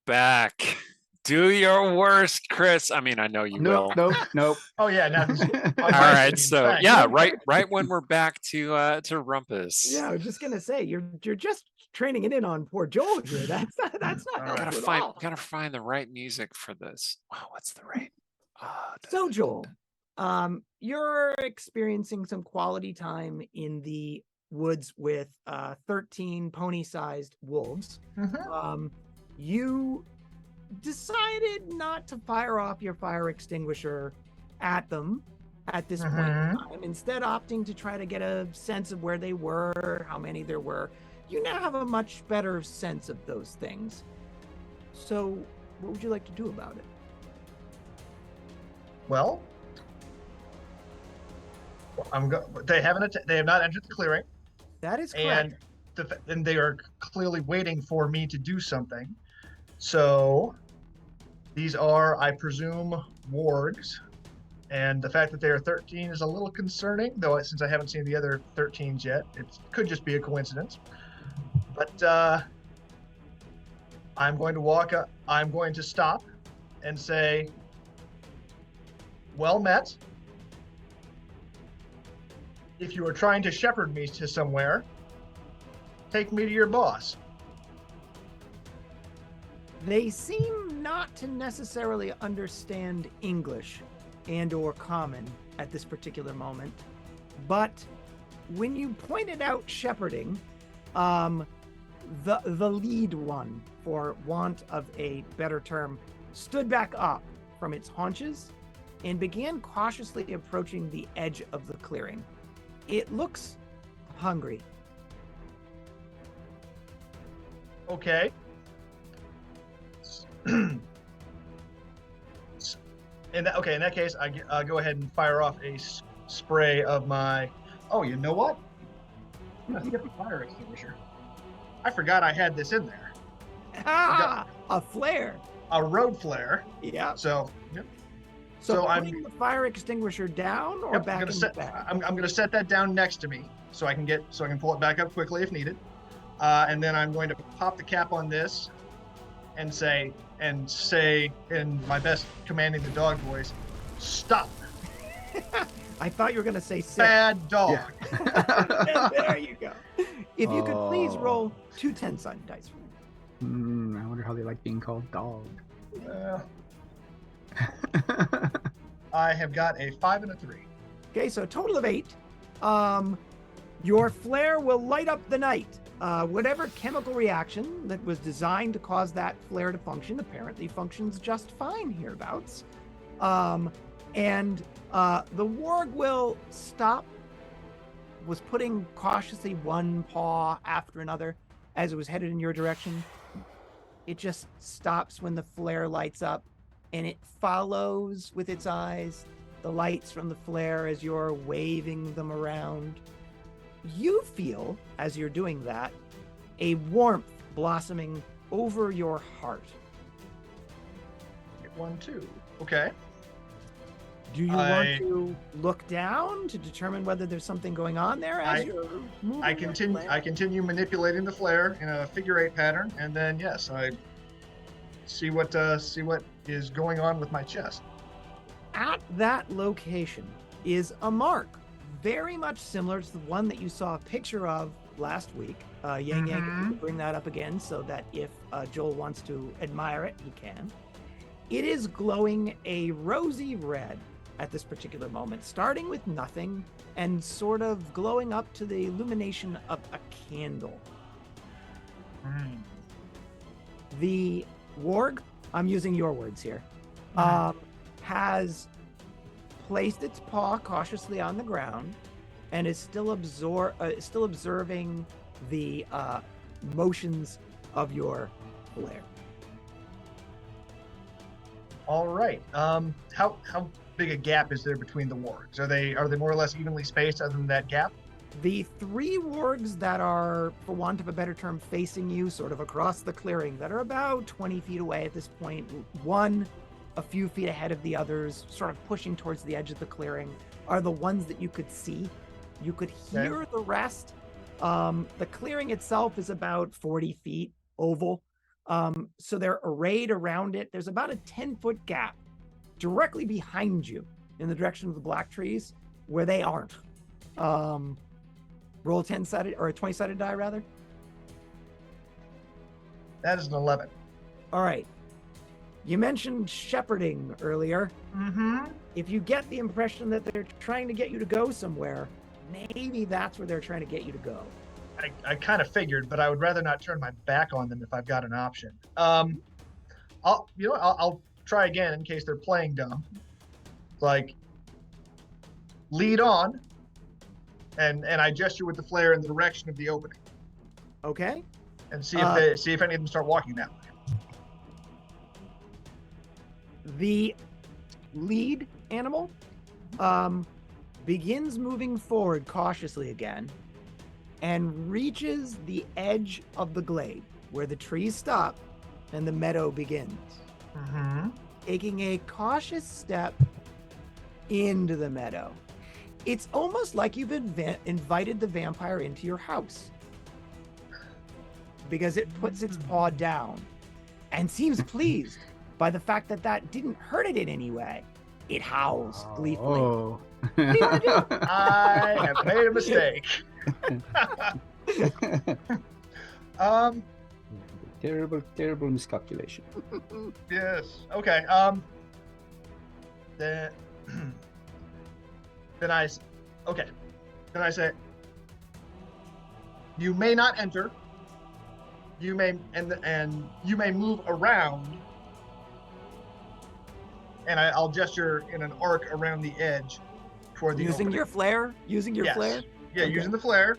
back. Do your worst, Chris. I mean, I know you Nope, will. nope. Oh yeah, now this All right, so yeah, right when we're back to Rumpus. Yeah, I was just gonna say you're just training it in on poor Joel here. That's not helpful at all. Gotta find the right music for this. Wow, what's the right? So Joel, you're experiencing some quality time in the woods with 13 pony-sized wolves. You decided not to fire off your fire extinguisher at them at this point in time, instead opting to try to get a sense of where they were, how many there were. You now have a much better sense of those things. So what would you like to do about it? Well, they have not entered the clearing. That is correct. And they are clearly waiting for me to do something. So these are, I presume, wargs. And the fact that they are 13 is a little concerning, though, since I haven't seen the other 13s yet. It could just be a coincidence. But I'm going to walk up. I'm going to stop and say, well met. If you are trying to shepherd me to somewhere, take me to your boss. They seem not to necessarily understand English and or common at this particular moment, but when you pointed out shepherding, the lead one, for want of a better term, stood back up from its haunches and began cautiously approaching the edge of the clearing. It looks hungry. Okay. In that case, I go ahead and fire off a spray of my. Oh, you know what? I'm gonna get the fire extinguisher. I forgot I had this in there. A flare. A road flare. Yeah. So. Yep. So putting the fire extinguisher down or back in the bag? I'm going to set that down next to me so I can pull it back up quickly if needed. And then I'm going to pop the cap on this and say in my best commanding the dog voice, stop. I thought you were going to say sit. Bad dog. Yeah. There you go. If you could please roll 2 10-sided dice for me. I wonder how they like being called dog. I have got a 5 and a 3. Okay, so a total of 8. Your flare will light up the night. Whatever chemical reaction that was designed to cause that flare to function apparently functions just fine hereabouts. And the warg will stop, was putting cautiously one paw after another as it was headed in your direction. It just stops when the flare lights up, and it follows with its eyes the lights from the flare as you're waving them around. You feel, as you're doing that, a warmth blossoming over your heart. Get 1, 2. Okay. Do you want to look down to determine whether there's something going on there as you're moving? I continue manipulating the flare in a figure 8 pattern, and then yes, I see what is going on with my chest. At that location is a mark very much similar to the one that you saw a picture of last week. Yang, if you could bring that up again so that if Joel wants to admire it, he can. It is glowing a rosy red at this particular moment, starting with nothing and sort of glowing up to the illumination of a candle. The warg, I'm using your words here, has placed its paw cautiously on the ground and is still observing the motions of your flare. All right. How big a gap is there between the wargs? Are they more or less evenly spaced other than that gap? The 3 wargs that are, for want of a better term, facing you sort of across the clearing, that are about 20 feet away at this point, one a few feet ahead of the others, sort of pushing towards the edge of the clearing, are the ones that you could see. You could hear the rest. The clearing itself is about 40 feet oval. So they're arrayed around it. There's about a 10-foot gap directly behind you in the direction of the black trees where they aren't. Roll a 10-sided or a 20-sided die, rather. That is an 11. All right. You mentioned shepherding earlier. Mm-hmm. If you get the impression that they're trying to get you to go somewhere, maybe that's where they're trying to get you to go. I kind of figured, but I would rather not turn my back on them if I've got an option. I'll try again in case they're playing dumb. Like, lead on, and I gesture with the flare in the direction of the opening, Okay. and see if any of them start walking that way. The lead animal begins moving forward cautiously again and reaches the edge of the glade where the trees stop and the meadow begins. Mm-hmm. Taking a cautious step into the meadow. It's almost like you've invited the vampire into your house, because it puts its paw down and seems pleased by the fact that that didn't hurt it in any way. It howls gleefully. Oh. What are you gonna do? I have made a mistake. Terrible miscalculation. Yes. Okay. Then I say, you may not enter. You may and you may move around. And I'll gesture in an arc around the edge toward the Using opening. your flare? Using your Yes. flare? Yeah, Okay. using the flare.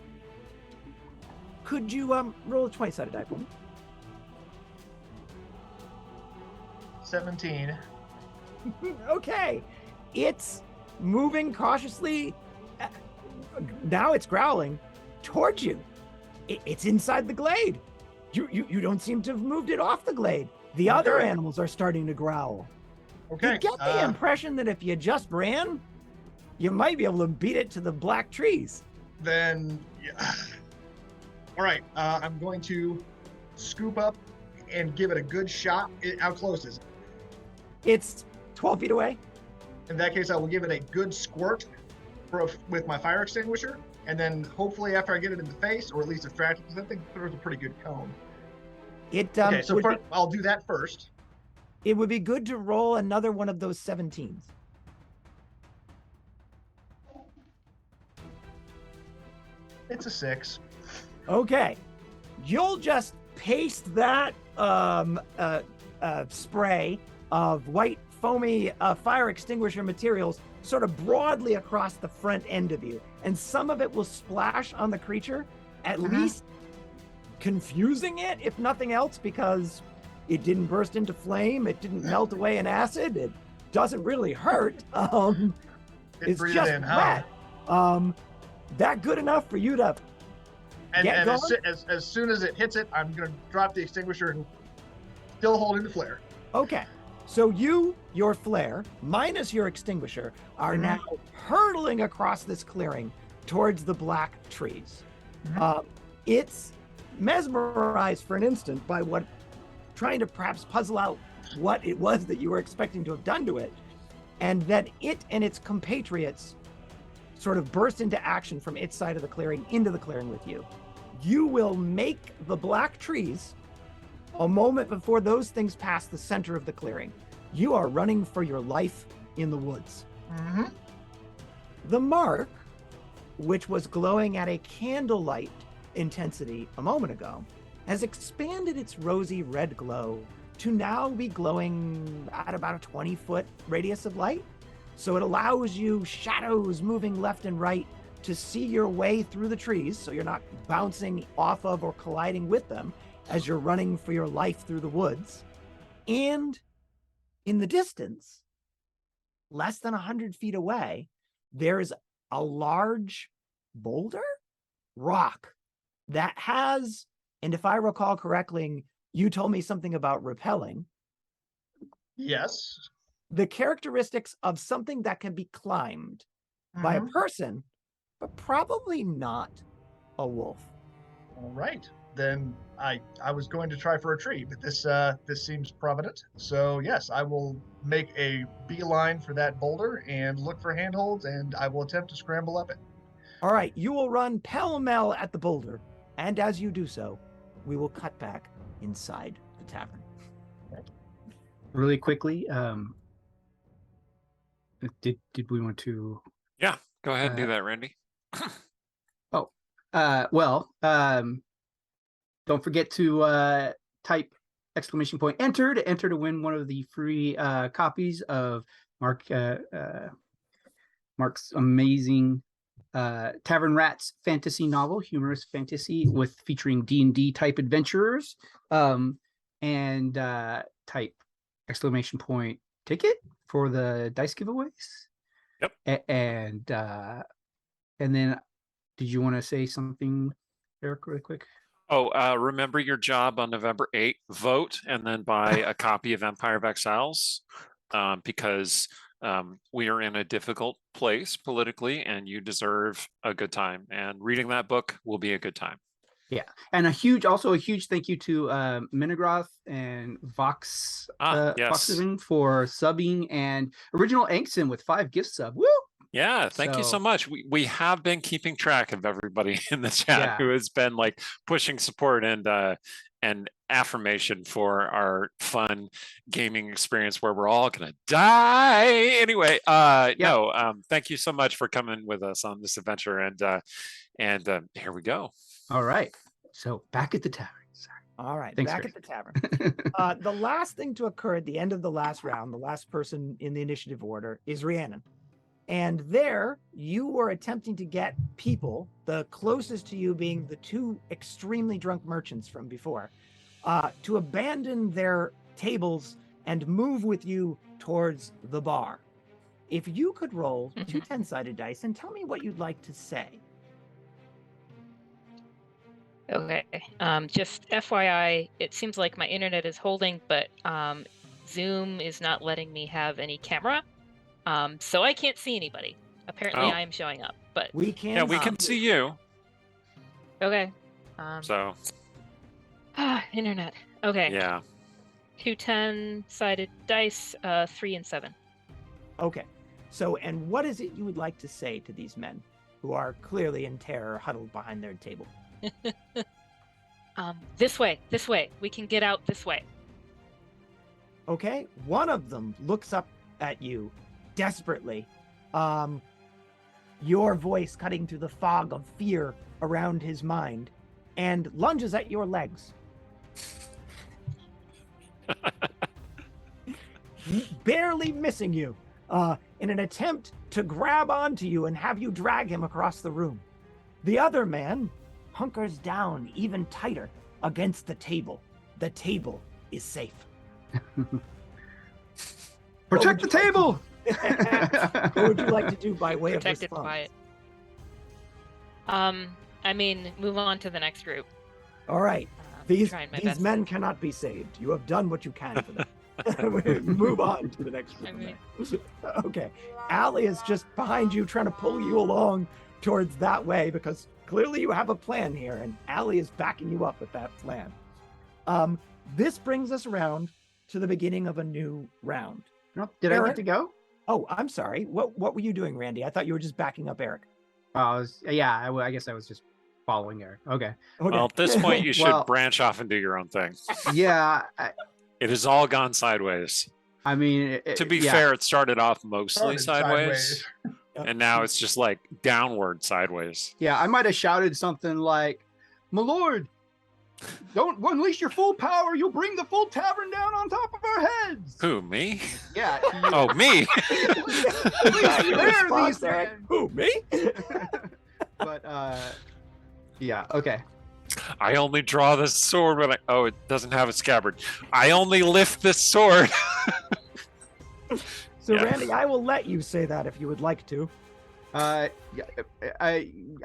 Could you roll a 20-sided die for me? 17. Okay. It's moving cautiously. Now it's growling towards you. It's inside the glade. You don't seem to have moved it off the glade. The other Okay. animals are starting to growl. Okay. You get the impression that if you just ran, you might be able to beat it to the black trees. Then, yeah. All right. I'm going to scoop up and give it a good shot. How close is it? It's 12 feet away. In that case, I will give it a good squirt with my fire extinguisher, and then hopefully after I get it in the face, or at least distract it, because I think there's a pretty good cone. Okay, so I'll do that first. It would be good to roll another one of those 17s. It's a 6. Okay. You'll just paste that spray of white foamy fire extinguisher materials sort of broadly across the front end of you. And some of it will splash on the creature, at least confusing it, if nothing else, because it didn't burst into flame. It didn't melt away in acid. It doesn't really hurt. It's breathe just in, huh? wet. That good enough for you to And get going? as soon as it hits it, I'm going to drop the extinguisher and still holding the flare. Okay. So your flare, minus your extinguisher, are now hurtling across this clearing towards the black trees. It's mesmerized for an instant by trying to perhaps puzzle out what it was that you were expecting to have done to it, and that it and its compatriots sort of burst into action from its side of the clearing into the clearing with you. You will make the black trees a moment before those things pass the center of the clearing. You are running for your life in the woods. The mark, which was glowing at a candlelight intensity a moment ago, has expanded its rosy red glow to now be glowing at about a 20-foot radius of light. So it allows you, shadows moving left and right, to see your way through the trees, so you're not bouncing off of or colliding with them as you're running for your life through the woods. And in the distance, less than 100 feet away, there's a large boulder, rock, that has, and if I recall correctly, you told me something about repelling. Yes. The characteristics of something that can be climbed by a person, but probably not a wolf. All right. then I was going to try for a tree, but this seems provident. So yes, I will make a beeline for that boulder and look for handholds, and I will attempt to scramble up it. All right, you will run pell-mell at the boulder, and as you do so, we will cut back inside the tavern. Really quickly, did we want to? Yeah, go ahead and do that, Randy. Don't forget to type !enter to win one of the free copies of Mark's amazing Tavern Rats fantasy novel, humorous fantasy featuring D&D type adventurers. And type !ticket for the dice giveaways. Yep. And then, did you want to say something, Eric, really quick? Oh, remember your job on November 8th. Vote and then buy a copy of Empire of Exiles, because we are in a difficult place politically, and you deserve a good time. And reading that book will be a good time. Yeah, and a huge thank you to Menegroth and Vox Voxivin for subbing, and Original Angson with 5 gift sub. Woo! Yeah, thank you so much. We have been keeping track of everybody in the chat who has been like pushing support and affirmation for our fun gaming experience where we're all gonna die anyway. Thank you so much for coming with us on this adventure, and here we go. All right, so back at the tavern. All right, thanks, back Chris. at the tavern. The last thing to occur at the end of the last round, the last person in the initiative order, is Rhiannon. And there, you were attempting to get people, the closest to you being the 2 extremely drunk merchants from before, to abandon their tables and move with you towards the bar. If you could roll 2 10-sided dice and tell me what you'd like to say. Okay. Just FYI, it seems like my internet is holding, but Zoom is not letting me have any camera. So I can't see anybody. Apparently I am showing up, but we can. Yeah, we can see you. Okay. So. Internet. Okay. Yeah. 2 10-sided dice, 3 and 7. Okay. So, and what is it you would like to say to these men who are clearly in terror, huddled behind their table? This way. We can get out this way. Okay. One of them looks up at you desperately, your voice cutting through the fog of fear around his mind, and lunges at your legs. Barely missing you in an attempt to grab onto you and have you drag him across the room. The other man hunkers down even tighter against the table. The table is safe. Protect the table! What would you like to do by way Protected of response? by it. I mean, move on to the next group. All right. These trying my best. men cannot be saved. You have done what you can for them. Move on to the next group. Okay. Allie is just behind you trying to pull you along towards that way because clearly you have a plan here, and Allie is backing you up with that plan. This brings us around to the beginning of a new round. Did Eric? I get to go? Oh, I'm sorry. What were you doing, Randy? I thought you were just backing up Eric. I guess I was just following Eric. Okay. Well, at this point, you should Well- branch off and do your own thing. Yeah. It has all gone sideways. I mean, To be fair, it started off mostly Started sideways, and now it's just like downward sideways. Yeah, I might have shouted something like, "My lord, don't unleash your full power. You'll bring the full tavern down on top of our heads." Who, me? Yeah. Oh, me? There, these Eric. men. Who, me? But yeah, okay. I only draw this sword when it doesn't have a scabbard. I only lift this sword. So, Yeah. Randy, I will let you say that if you would like to. I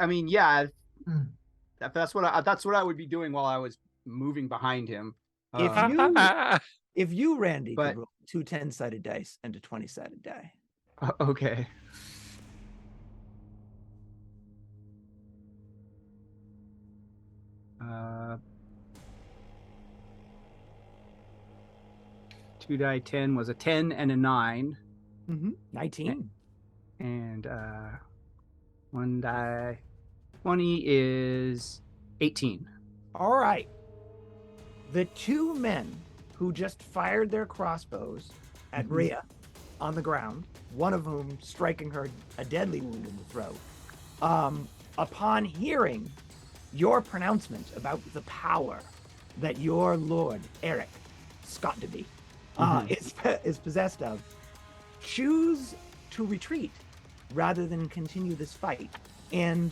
mean, yeah. That's what I would be doing while I was moving behind him. If you, Randy, But- could roll 2 10-sided dice and a 20-sided die. Okay. 2 die 10 was a 10 and a 9. 19. And 1 die 20 is 18. All right. The 2 men who just fired their crossbows at Rhea on the ground, one of whom striking her a deadly wound in the throat, upon hearing your pronouncement about the power that your lord, Eric Scott-to-be, is possessed of, choose to retreat rather than continue this fight and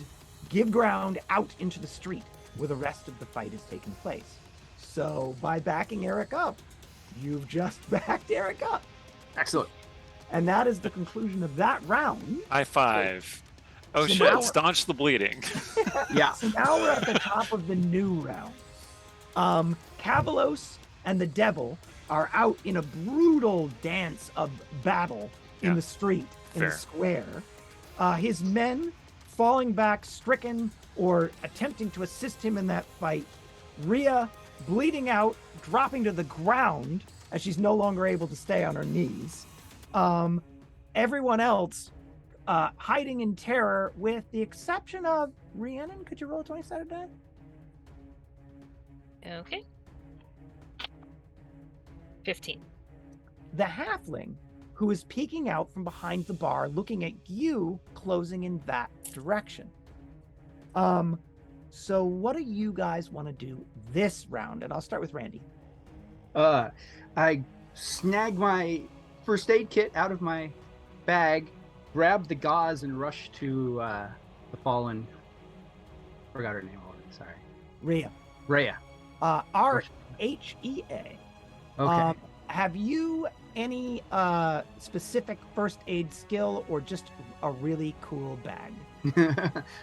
give ground out into the street where the rest of the fight is taking place. So by backing Eric up, you've just backed Eric up. Excellent. And that is the conclusion of that round. High five. Oh, So shit, now- staunch the bleeding. Yeah. So now we're at the top of the new round. Cavalos and the devil are out in a brutal dance of battle in the street, in the Fair. square. His men falling back, stricken, or attempting to assist him in that fight. Rhea bleeding out, dropping to the ground as she's no longer able to stay on her knees. Everyone else hiding in terror, with the exception of Rhiannon. Could you roll a 20-sided die? Okay. 15. The halfling, who is peeking out from behind the bar, looking at you, closing in that direction. So what do you guys want to do this round? And I'll start with Randy. I snag my first aid kit out of my bag, grab the gauze, and rush to the fallen. Forgot her name already. Sorry. Rhea. Rhea. R-H-E-A. Okay. Have you any specific first aid skill or just a really cool bag?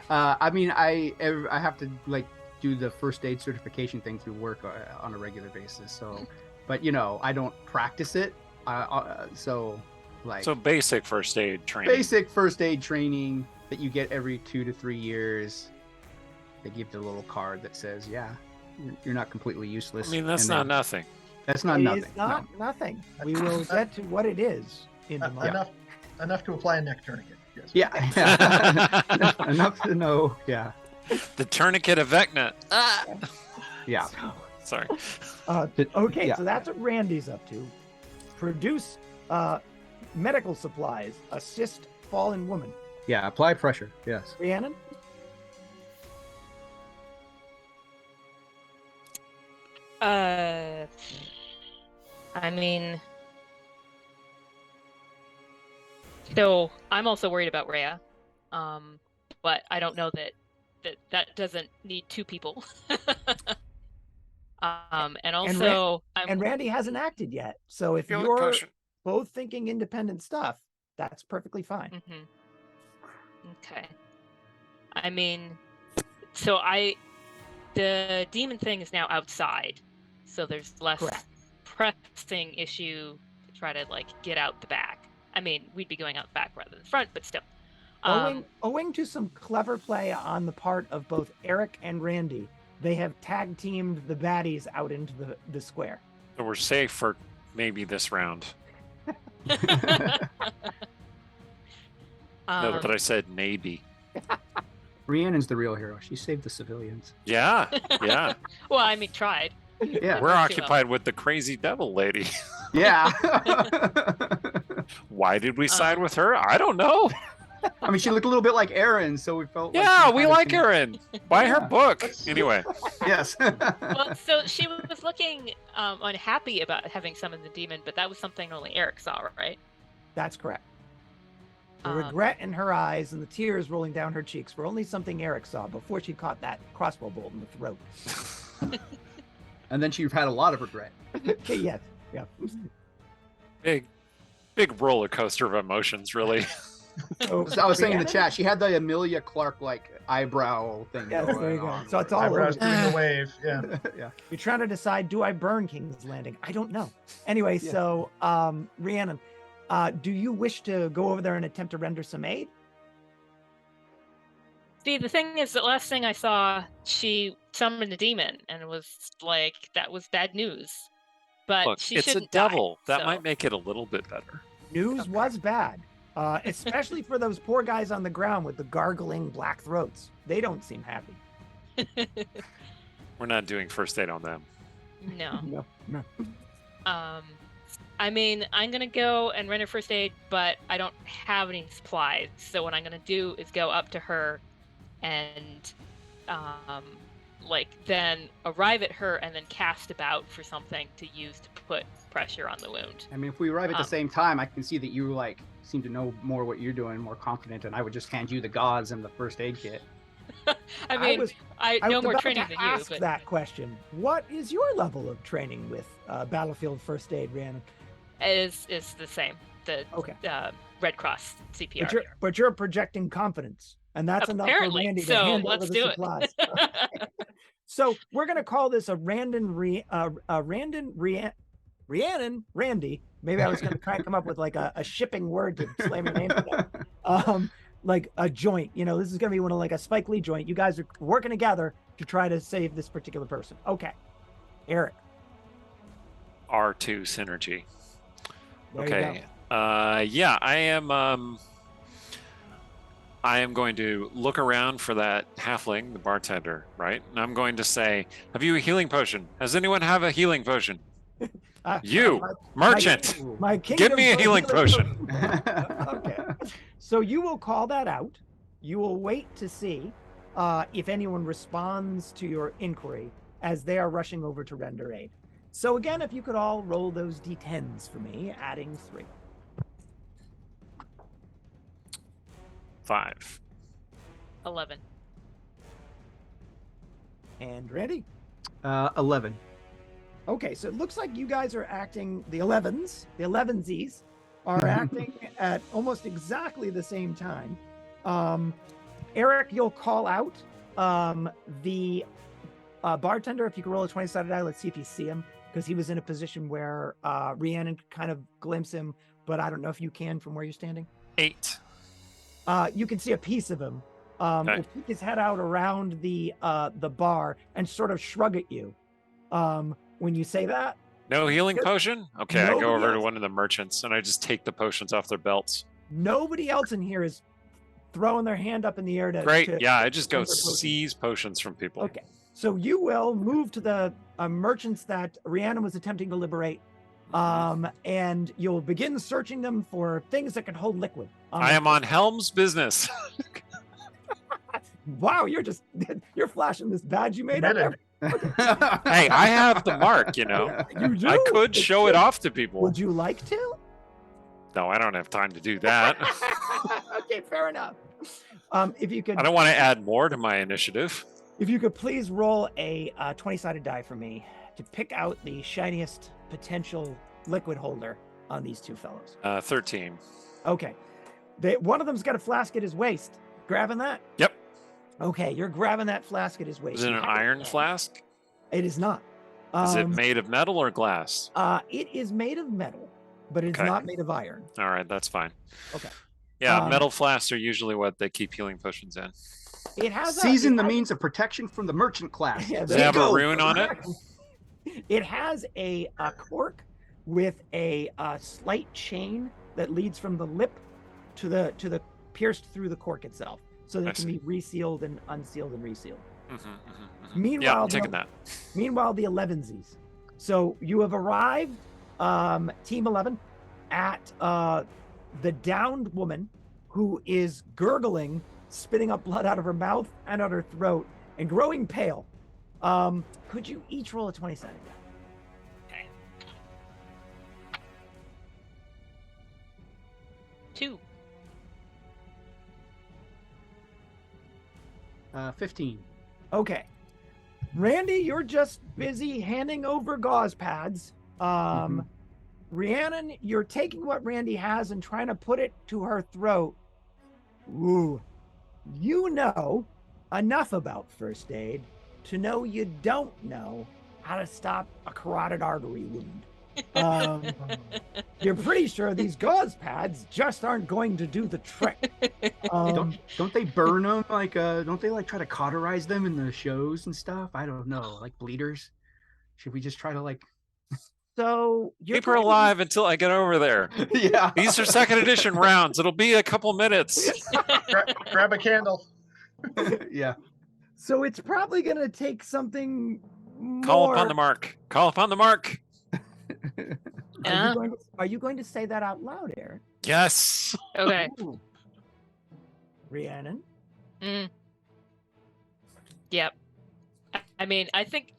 I mean, I have to like do the first aid certification thing through work on a regular basis. So, but you know, I don't practice it. So basic first aid training. Basic first aid training that you get every 2 to 3 years. They give the little card that says, "Yeah, you're not completely useless." I mean, that's not nothing. That's not It nothing. is not nothing. We will get to what it is in the moment. Enough to apply a neck tourniquet. Yes. Yeah. enough to know. Yeah. The tourniquet of Vecna. Yeah. Sorry. Okay, Yeah. so that's what Randy's up to. Produce medical supplies. Assist fallen woman. Yeah. Apply pressure. Yes. Rhiannon? I mean, so I'm also worried about Rhea, but I don't know that doesn't need 2 people. And also, And Randy hasn't acted yet. So if Feel the you're potion. both thinking independent stuff, that's perfectly fine. Okay. I mean, so the demon thing is now outside, so there's less Correct. pressing issue to try to like get out the back. I mean, we'd be going out the back rather than the front, but still. Owing to some clever play on the part of both Eric and Randy, they have tag teamed the baddies out into the square. So we're safe for maybe this round. Note that I said maybe. Rhiannon's the real hero. She saved the civilians. Yeah. Well, I mean, tried. Yeah. We're occupied with the crazy devil lady. Yeah. Why did we side with her? I don't know. I mean, she looked a little bit like Aaron, so we felt. Yeah, like we like Erin. Buy her book. Anyway. Yes. Well, so she was looking unhappy about having summoned the demon, but that was something only Eric saw, right? That's correct. The regret in her eyes and the tears rolling down her cheeks were only something Eric saw before she caught that crossbow bolt in the throat. And then she had a lot of regret. Yes. Yeah. Big roller coaster of emotions, really. So, I was saying in the Rhiannon? chat, she had the Amelia Clark like eyebrow thing. Yes, going there you go. on. So it's all over. Eyebrows doing the wave. Yeah. Yeah. You're trying to decide, do I burn King's Landing? I don't know. Anyway, Yeah. so Rhiannon, do you wish to go over there and attempt to render some aid? See, the thing is, the last thing I saw, she summoned a demon, and it was like, that was bad news. but look, she it's a shouldn't devil. Die, that might make it a little bit better. News was bad, especially for those poor guys on the ground with the gargling black throats. They don't seem happy. We're not doing first aid on them. No. No. I mean, I'm gonna go and render first aid, but I don't have any supplies. So what I'm gonna do is go up to her and then arrive at her and then cast about for something to use to put pressure on the wound. I mean, if we arrive at the same time, I can see that you seem to know more what you're doing, more confident, and I would just hand you the gauze and the first aid kit. I mean, I know more training than you. Ask that question. What is your level of training with battlefield first aid, Rhiannon? Is the same. The Red Cross CPR. But you're projecting confidence, and that's Apparently. enough for Randy to hand over the supplies. So we're gonna call this a Rhiannon Randy. Maybe I was gonna try and come up with like a shipping word to slam your name together. Like a joint. This is gonna be one of like a Spike Lee joint. You guys are working together to try to save this particular person. Okay, Eric. R2 synergy. There Okay. Yeah, I am going to look around for that halfling, the bartender, right? And I'm going to say, "Have you a healing potion? Does anyone have a healing potion?" Merchant, give me a healing potion. Okay. So you will call that out. You will wait to see if anyone responds to your inquiry as they are rushing over to render aid. So again, if you could all roll those d10s for me, adding 3. 5. 11. And Randy? 11. Okay, so it looks like you guys are acting, the 11sies are acting at almost exactly the same time. Eric, you'll call out the bartender. If you could roll a 20-sided die, let's see if you see him, because he was in a position where Rhiannon could kind of glimpse him, but I don't know if you can from where you're standing. 8. You can see a piece of him. Okay. He'll peek his head out around the bar and sort of shrug at you. When you say that. No healing potion? Okay, I go over else. to one of the merchants and I just take the potions off their belts. Nobody else in here is throwing their hand up in the air to. Great. Yeah, I just go seize potions from people. Okay. So you will move to the merchants that Rhiannon was attempting to liberate, and you'll begin searching them for things that can hold liquid. I am on Helm's business. Wow, you're flashing this badge you made up. Hey, I have the mark, You do? I could show it off to people. Would you like to? No, I don't have time to do that. Okay, fair enough. If you could, I don't want to add more to my initiative. If you could please roll a 20-sided die for me to pick out the shiniest potential liquid holder on these two fellows. 13. Okay. One of them's got a flask at his waist. Grabbing that? Yep. Okay, you're grabbing that flask at his waist. Is it an iron flask? It is not. Is it made of metal or glass? It is made of metal, but it's not made of iron. All right, that's fine. Okay. Yeah, metal flasks are usually what they keep healing potions in. It has season the means of protection from the merchant class. Yeah, does it have a rune on it? It has a cork with a slight chain that leads from the lip to the pierced through the cork itself, so that it can be resealed and unsealed and resealed. Meanwhile, yeah, I'm taking that. Meanwhile, the 11sies. So you have arrived, Team 11, at the downed woman who is gurgling, spitting up blood out of her mouth and out her throat, and growing pale. Could you each roll a 20-sided die? Okay. 2. 15. Okay. Randy, you're just busy handing over gauze pads. Rhiannon, you're taking what Randy has and trying to put it to her throat. Ooh. You know enough about first aid to know you don't know how to stop a carotid artery wound. You're pretty sure these gauze pads just aren't going to do the trick. Don't they burn them? Don't they try to cauterize them in the shows and stuff? I don't know, like bleeders. Should we just try to So keep her alive until I get over there. Yeah. These are second edition rounds. It'll be a couple minutes. Grab a candle. Yeah. So it's probably going to take something more. Call upon the mark. Call upon the mark. Are you going to say that out loud, Eric? Yes. Okay. Rhiannon? Yep. I mean, I think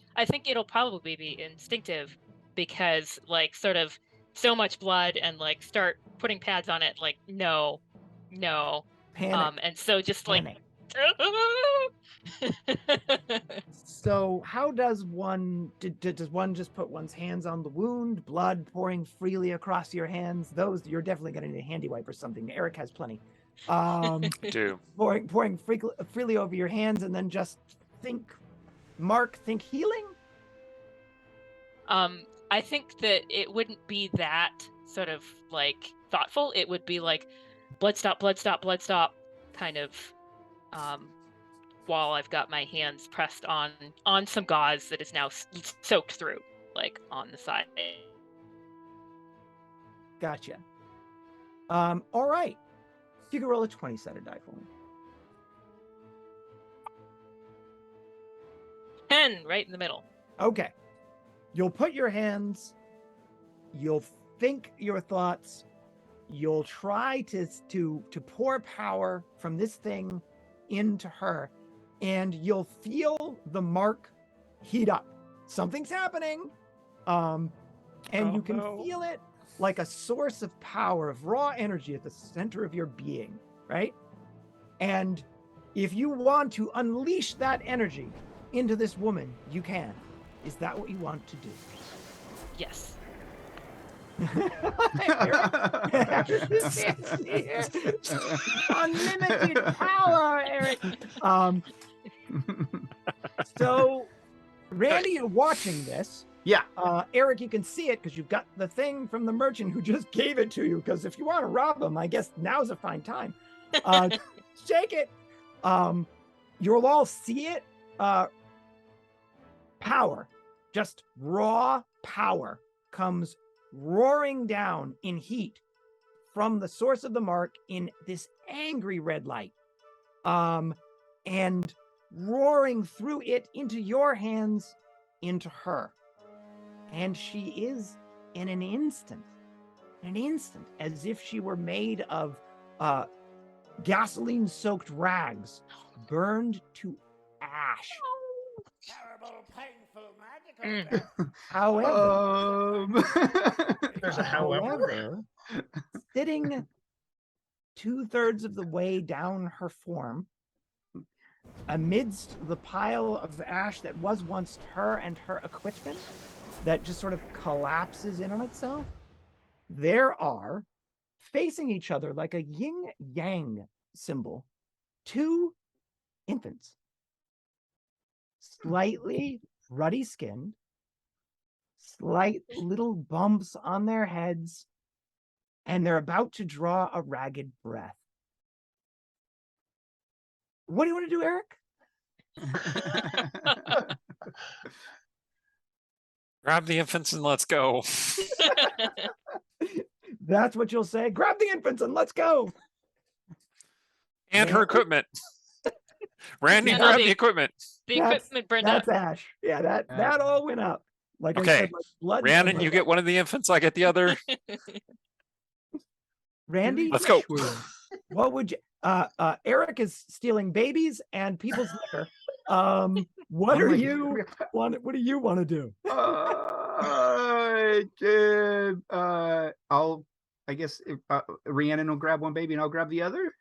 it'll probably be instinctive because, like, sort of so much blood and, like, start putting pads on it. Like, no. Panic. And so just Panic. So how does one? Does one just put one's hands on the wound? Blood pouring freely across your hands. Those you're definitely going to need a handy wipe or something. Eric has plenty. Do pouring freely over your hands, and then just think healing. I think that it wouldn't be that sort of like thoughtful. It would be like blood stop, kind of. While I've got my hands pressed on some gauze that is now soaked through, like on the side. Gotcha. All right. You can roll a 20-sided die for me. 10, right in the middle. Okay. You'll put your hands. You'll think your thoughts. You'll try to pour power from this thing into her, and you'll feel the mark heat up. Something's happening. And you can feel it like a source of power, of raw energy at the center of your being, right? And if you want to unleash that energy into this woman, you can. Is that what you want to do? Yes. Unlimited power, Eric. So, Randy, you're watching this. Yeah. Eric, you can see it because you've got the thing from the merchant who just gave it to you. Because if you want to rob him, I guess now's a fine time. Shake it. You'll all see it. Power, just raw power, comes roaring down in heat from the source of the mark in this angry red light, and roaring through it into your hands, into her. And she is in an instant, as if she were made of gasoline-soaked rags, burned to ash. Terrible, painful, magical. However, There's a however. Sitting 2/3 of the way down her form, amidst the pile of ash that was once her and her equipment, that just sort of collapses in on itself, there are, facing each other like a yin-yang symbol, 2 infants. Slightly ruddy skinned, slight little bumps on their heads, and they're about to draw a ragged breath. What do you want to do, Eric? Grab the infants and let's go. That's what you'll say. Grab the infants and let's go. And her equipment. Randy, grab the equipment. The equipment burned up. That's ash. Yeah, that all went up. Like okay. I said, like blood. Rhiannon, you get one of the infants, I get the other. Randy, let's go. What would you? Eric is stealing babies and people's liquor. What do you want to do? I guess Rhiannon will grab one baby and I'll grab the other.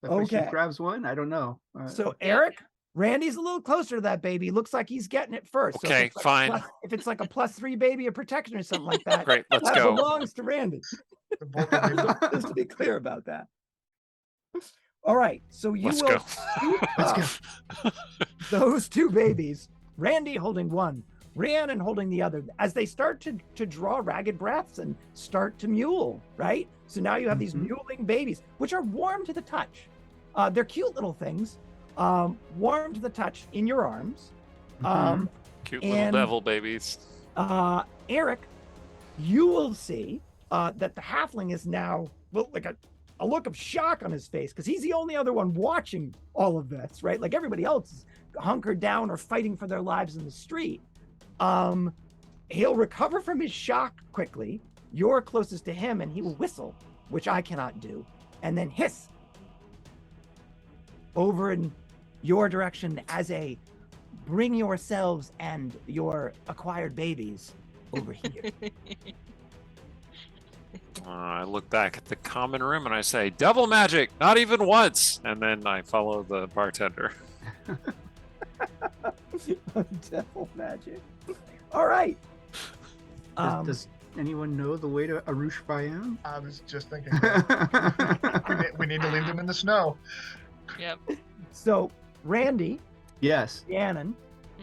If she grabs one, I don't know. So Eric, Randy's a little closer to that baby. Looks like he's getting it first. Okay, so fine. If it's like a +3 baby of protection or something like that, great. Let's that go. belongs to Randy. Just to be clear about that. All right, so you Let's will go. Those 2 babies, Randy holding one, Rhiannon holding the other, as they start to draw ragged breaths and start to mule, right? So now you have these muling babies, which are warm to the touch. They're cute little things, warm to the touch in your arms. Cute little devil babies. Eric, you will see that the halfling is now like a look of shock on his face, because he's the only other one watching all of this, right? Like everybody else is hunkered down or fighting for their lives in the street. He'll recover from his shock quickly. You're closest to him, and he will whistle, which I cannot do, and then hiss over in your direction as a bring yourselves and your acquired babies over here. I look back at the common room and I say, devil magic, not even once. And then I follow the bartender. Devil magic. All right. Does anyone know the way to Arush Bayam? I was just thinking. we need to leave them in the snow. Yep. So, Randy. Yes. Rhiannon,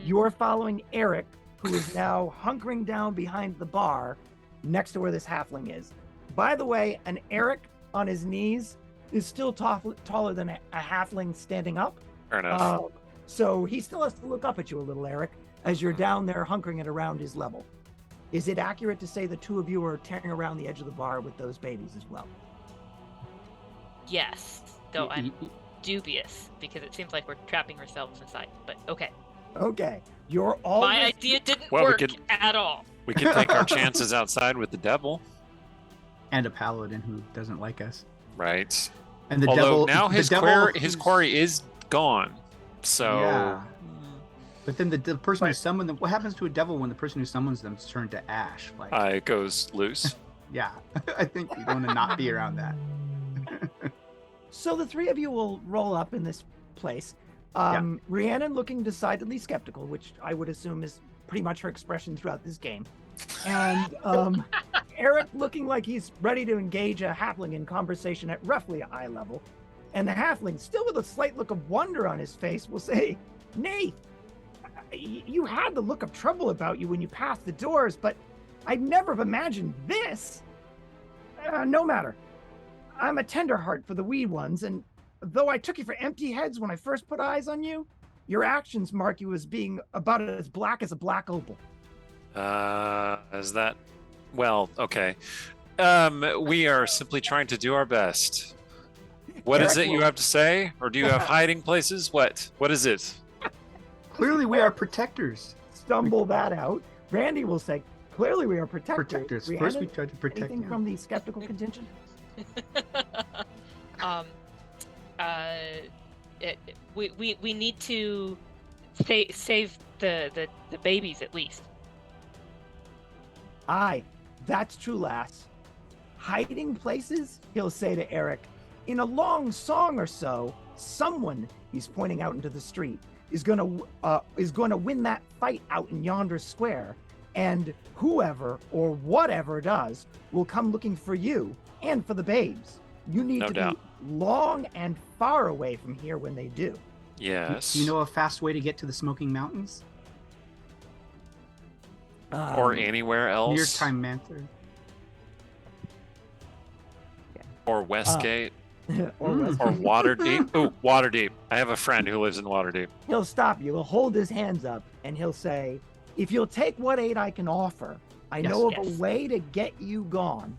you're following Eric, who is now hunkering down behind the bar next to where this halfling is. By the way, an Eric on his knees is still taller than a halfling standing up. Fair enough. So he still has to look up at you a little, Eric, as you're down there hunkering it around his level. Is it accurate to say the two of you are tearing around the edge of the bar with those babies as well? Yes, though I'm dubious because it seems like we're trapping ourselves inside, but okay. Okay. You're all... My idea didn't work at all. We could take our chances outside with the devil. And a paladin who doesn't like us. Right. And the Although devil... now his quarry is gone. So... Yeah. But then the person who summoned them... What happens to a devil when the person who summons them is turned to ash? Like, it goes loose. Yeah. I think we want to not be around that. So the three of you will roll up in this place. Rhiannon looking decidedly skeptical, which I would assume is pretty much her expression throughout this game. And Eric looking like he's ready to engage a halfling in conversation at roughly eye level. And the halfling, still with a slight look of wonder on his face, will say, Nath, you had the look of trouble about you when you passed the doors, but I'd never have imagined this. No matter. I'm a tender heart for the wee ones, and though I took you for empty heads when I first put eyes on you, your actions mark you as being about as black as a black opal. Is that... Well, okay. We are simply trying to do our best. What is it you have to say? Or do you have hiding places? What is it? Clearly we are protectors. Stumble that out. Randy will say, clearly we are protectors. Protectors. First we try to protect anything from the skeptical contingent? We need to save the babies at least. Aye, that's true, lass. Hiding places, he'll say to Eric. In a long song or so, someone, he's pointing out into the street, is going to win that fight out in yonder square, and whoever or whatever does will come looking for you and for the babes. You need to be long and far away from here when they do. Yes. Do you know a fast way to get to the Smoking Mountains? Or anywhere else? Near Time Manther. Or Westgate. Or Waterdeep. Ooh, Waterdeep. I have a friend who lives in Waterdeep. He'll stop you. He'll hold his hands up and he'll say, if you'll take what aid I can offer, I know of a way to get you gone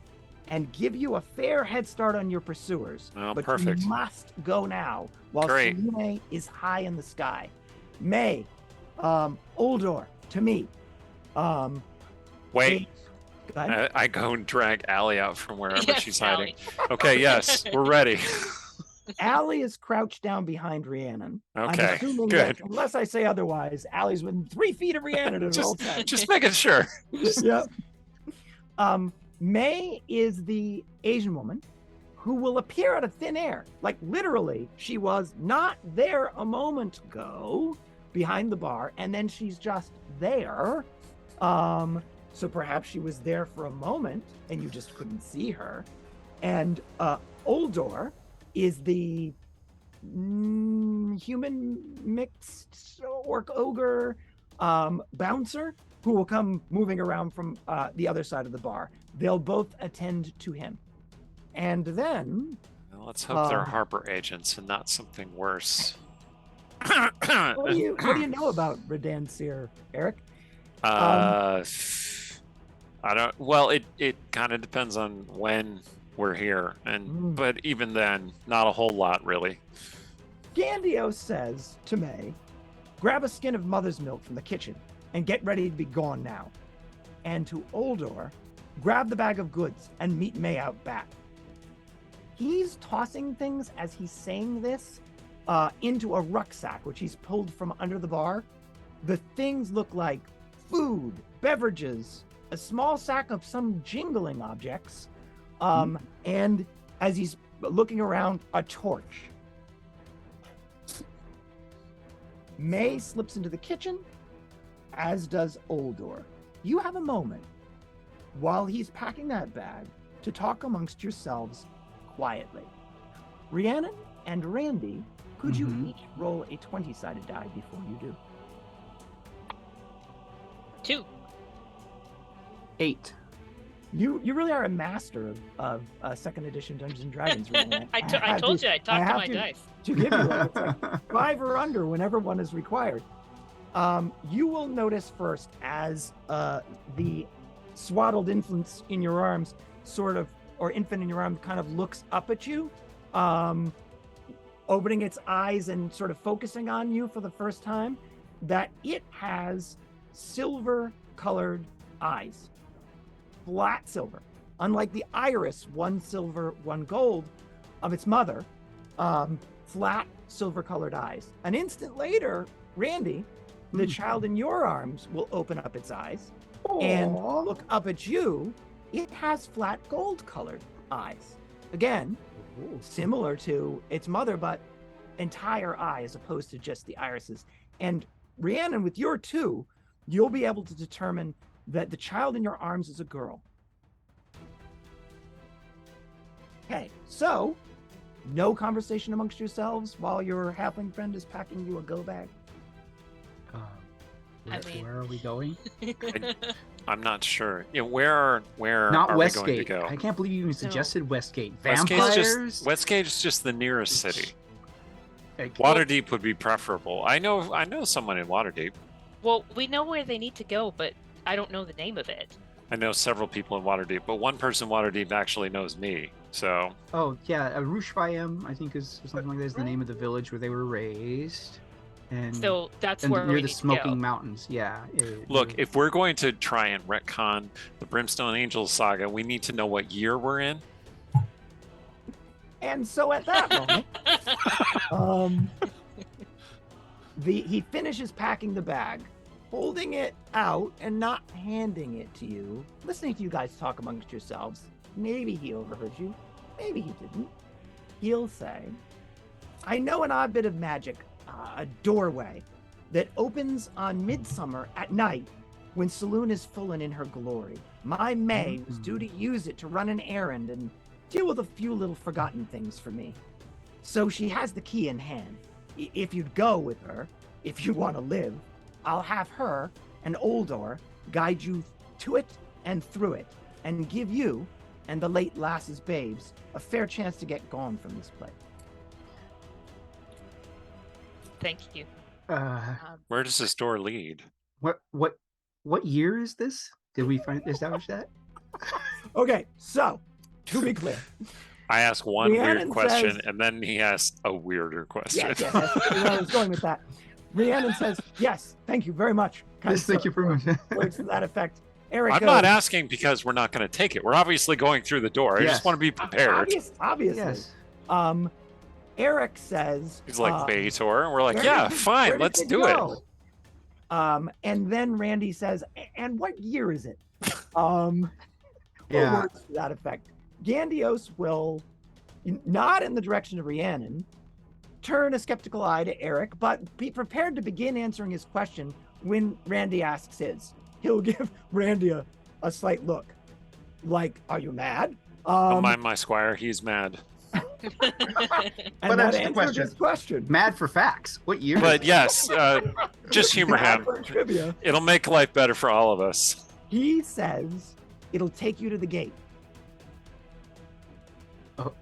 and give you a fair head start on your pursuers. Oh, but perfect. you must go now while Selene is high in the sky. May, Uldor, to me. Wait. I go and drag Allie out from wherever she's hiding. Okay, yes, we're ready. Allie is crouched down behind Rhiannon. Okay, I'm assuming good. That, unless I say otherwise, Allie's within 3 feet of Rhiannon at all times. Just making sure. Yep. May is the Asian woman who will appear out of thin air. Like literally, she was not there a moment ago behind the bar, and then she's just there. So perhaps she was there for a moment and you just couldn't see her. And Uldor is the human mixed orc ogre bouncer who will come moving around from the other side of the bar. They'll both attend to him. And then... Well, let's hope they're Harper agents and not something worse. What do you know about Redan Seer, Eric? I don't. Well, it kind of depends on when we're here, but even then, not a whole lot really. Gandio says to May, "Grab a skin of mother's milk from the kitchen and get ready to be gone now." And to Oldor, "Grab the bag of goods and meet May out back." He's tossing things as he's saying this into a rucksack, which he's pulled from under the bar. The things look like food, beverages, a small sack of some jingling objects, and as he's looking around, a torch. May slips into the kitchen, as does Oldor. You have a moment while he's packing that bag to talk amongst yourselves quietly. Rhiannon and Randy, could you each roll a 20-sided die before you do? 2. 8. You really are a master of second edition Dungeons and Dragons. Rhiannon. I told you I talked to my dice. To give you it's like 5 or under whenever one is required. You will notice first as the swaddled infant in your arms infant in your arms kind of looks up at you, opening its eyes and sort of focusing on you for the first time, that it has silver-colored eyes. Flat silver. Unlike the iris, 1 silver, 1 gold, of its mother, flat silver-colored eyes. An instant later, Randy, the child in your arms, will open up its eyes and look up at you. It has flat gold-colored eyes. Again, similar to its mother, but entire eye as opposed to just the irises. And Rhiannon, with your 2, you'll be able to determine that the child in your arms is a girl. Okay, so no conversation amongst yourselves while your halfling friend is packing you a go bag? Where are we going? I'm not sure. Yeah, where Not are Westgate. we going to go? I can't believe you even suggested Westgate. Westgate's Vampires? just the nearest city. Waterdeep would be preferable. I know someone in Waterdeep. Well, we know where they need to go, but I don't know the name of it. I know several people in Waterdeep, but one person in Waterdeep actually knows me. So. Oh yeah, Rushvayam, I think is something like that. Is the name of the village where they were raised. And so that's where near we the need Smoking to go. Mountains. Yeah. Look, if we're going to try and retcon the Brimstone Angels saga, we need to know what year we're in. And so at that moment, he finishes packing the bag, holding it out and not handing it to you, listening to you guys talk amongst yourselves. Maybe he overheard you, maybe he didn't. He'll say, "I know an odd bit of magic, a doorway that opens on midsummer at night when Saloon is full and in her glory. My May was due to use it to run an errand and deal with a few little forgotten things for me. So she has the key in hand. If you'd go with her, if you want to live, I'll have her and Oldor guide you to it and through it, and give you and the late lass's babes a fair chance to get gone from this place." Thank you. Where does this door lead? What year is this? Did we establish that? Okay, so to be clear, I ask one Rhiannon weird question, says, and then he asks a weirder question. yes, that's where I was going with that. Rhiannon says, "Yes, thank you very much." Yes, thank you very much. Words to that effect. Eric, I'm not asking because we're not going to take it. We're obviously going through the door. I just want to be prepared. Obviously. Yes. Eric says, he's like Baitor, and we're like, yeah, fine, let's do it. And then Randy says, "And what year is it?" Yeah. Words to that effect. Gandios will nod in the direction of Rhiannon, turn a skeptical eye to Eric, but be prepared to begin answering his question when Randy asks his. He'll give Randy a slight look, like, "Are you mad?" Don't mind my squire, he's mad. And But that that's the answers his question. Mad for facts. What year? But yes, just humor Mad him. for trivia. It'll make life better for all of us. He says it'll take you to the gate.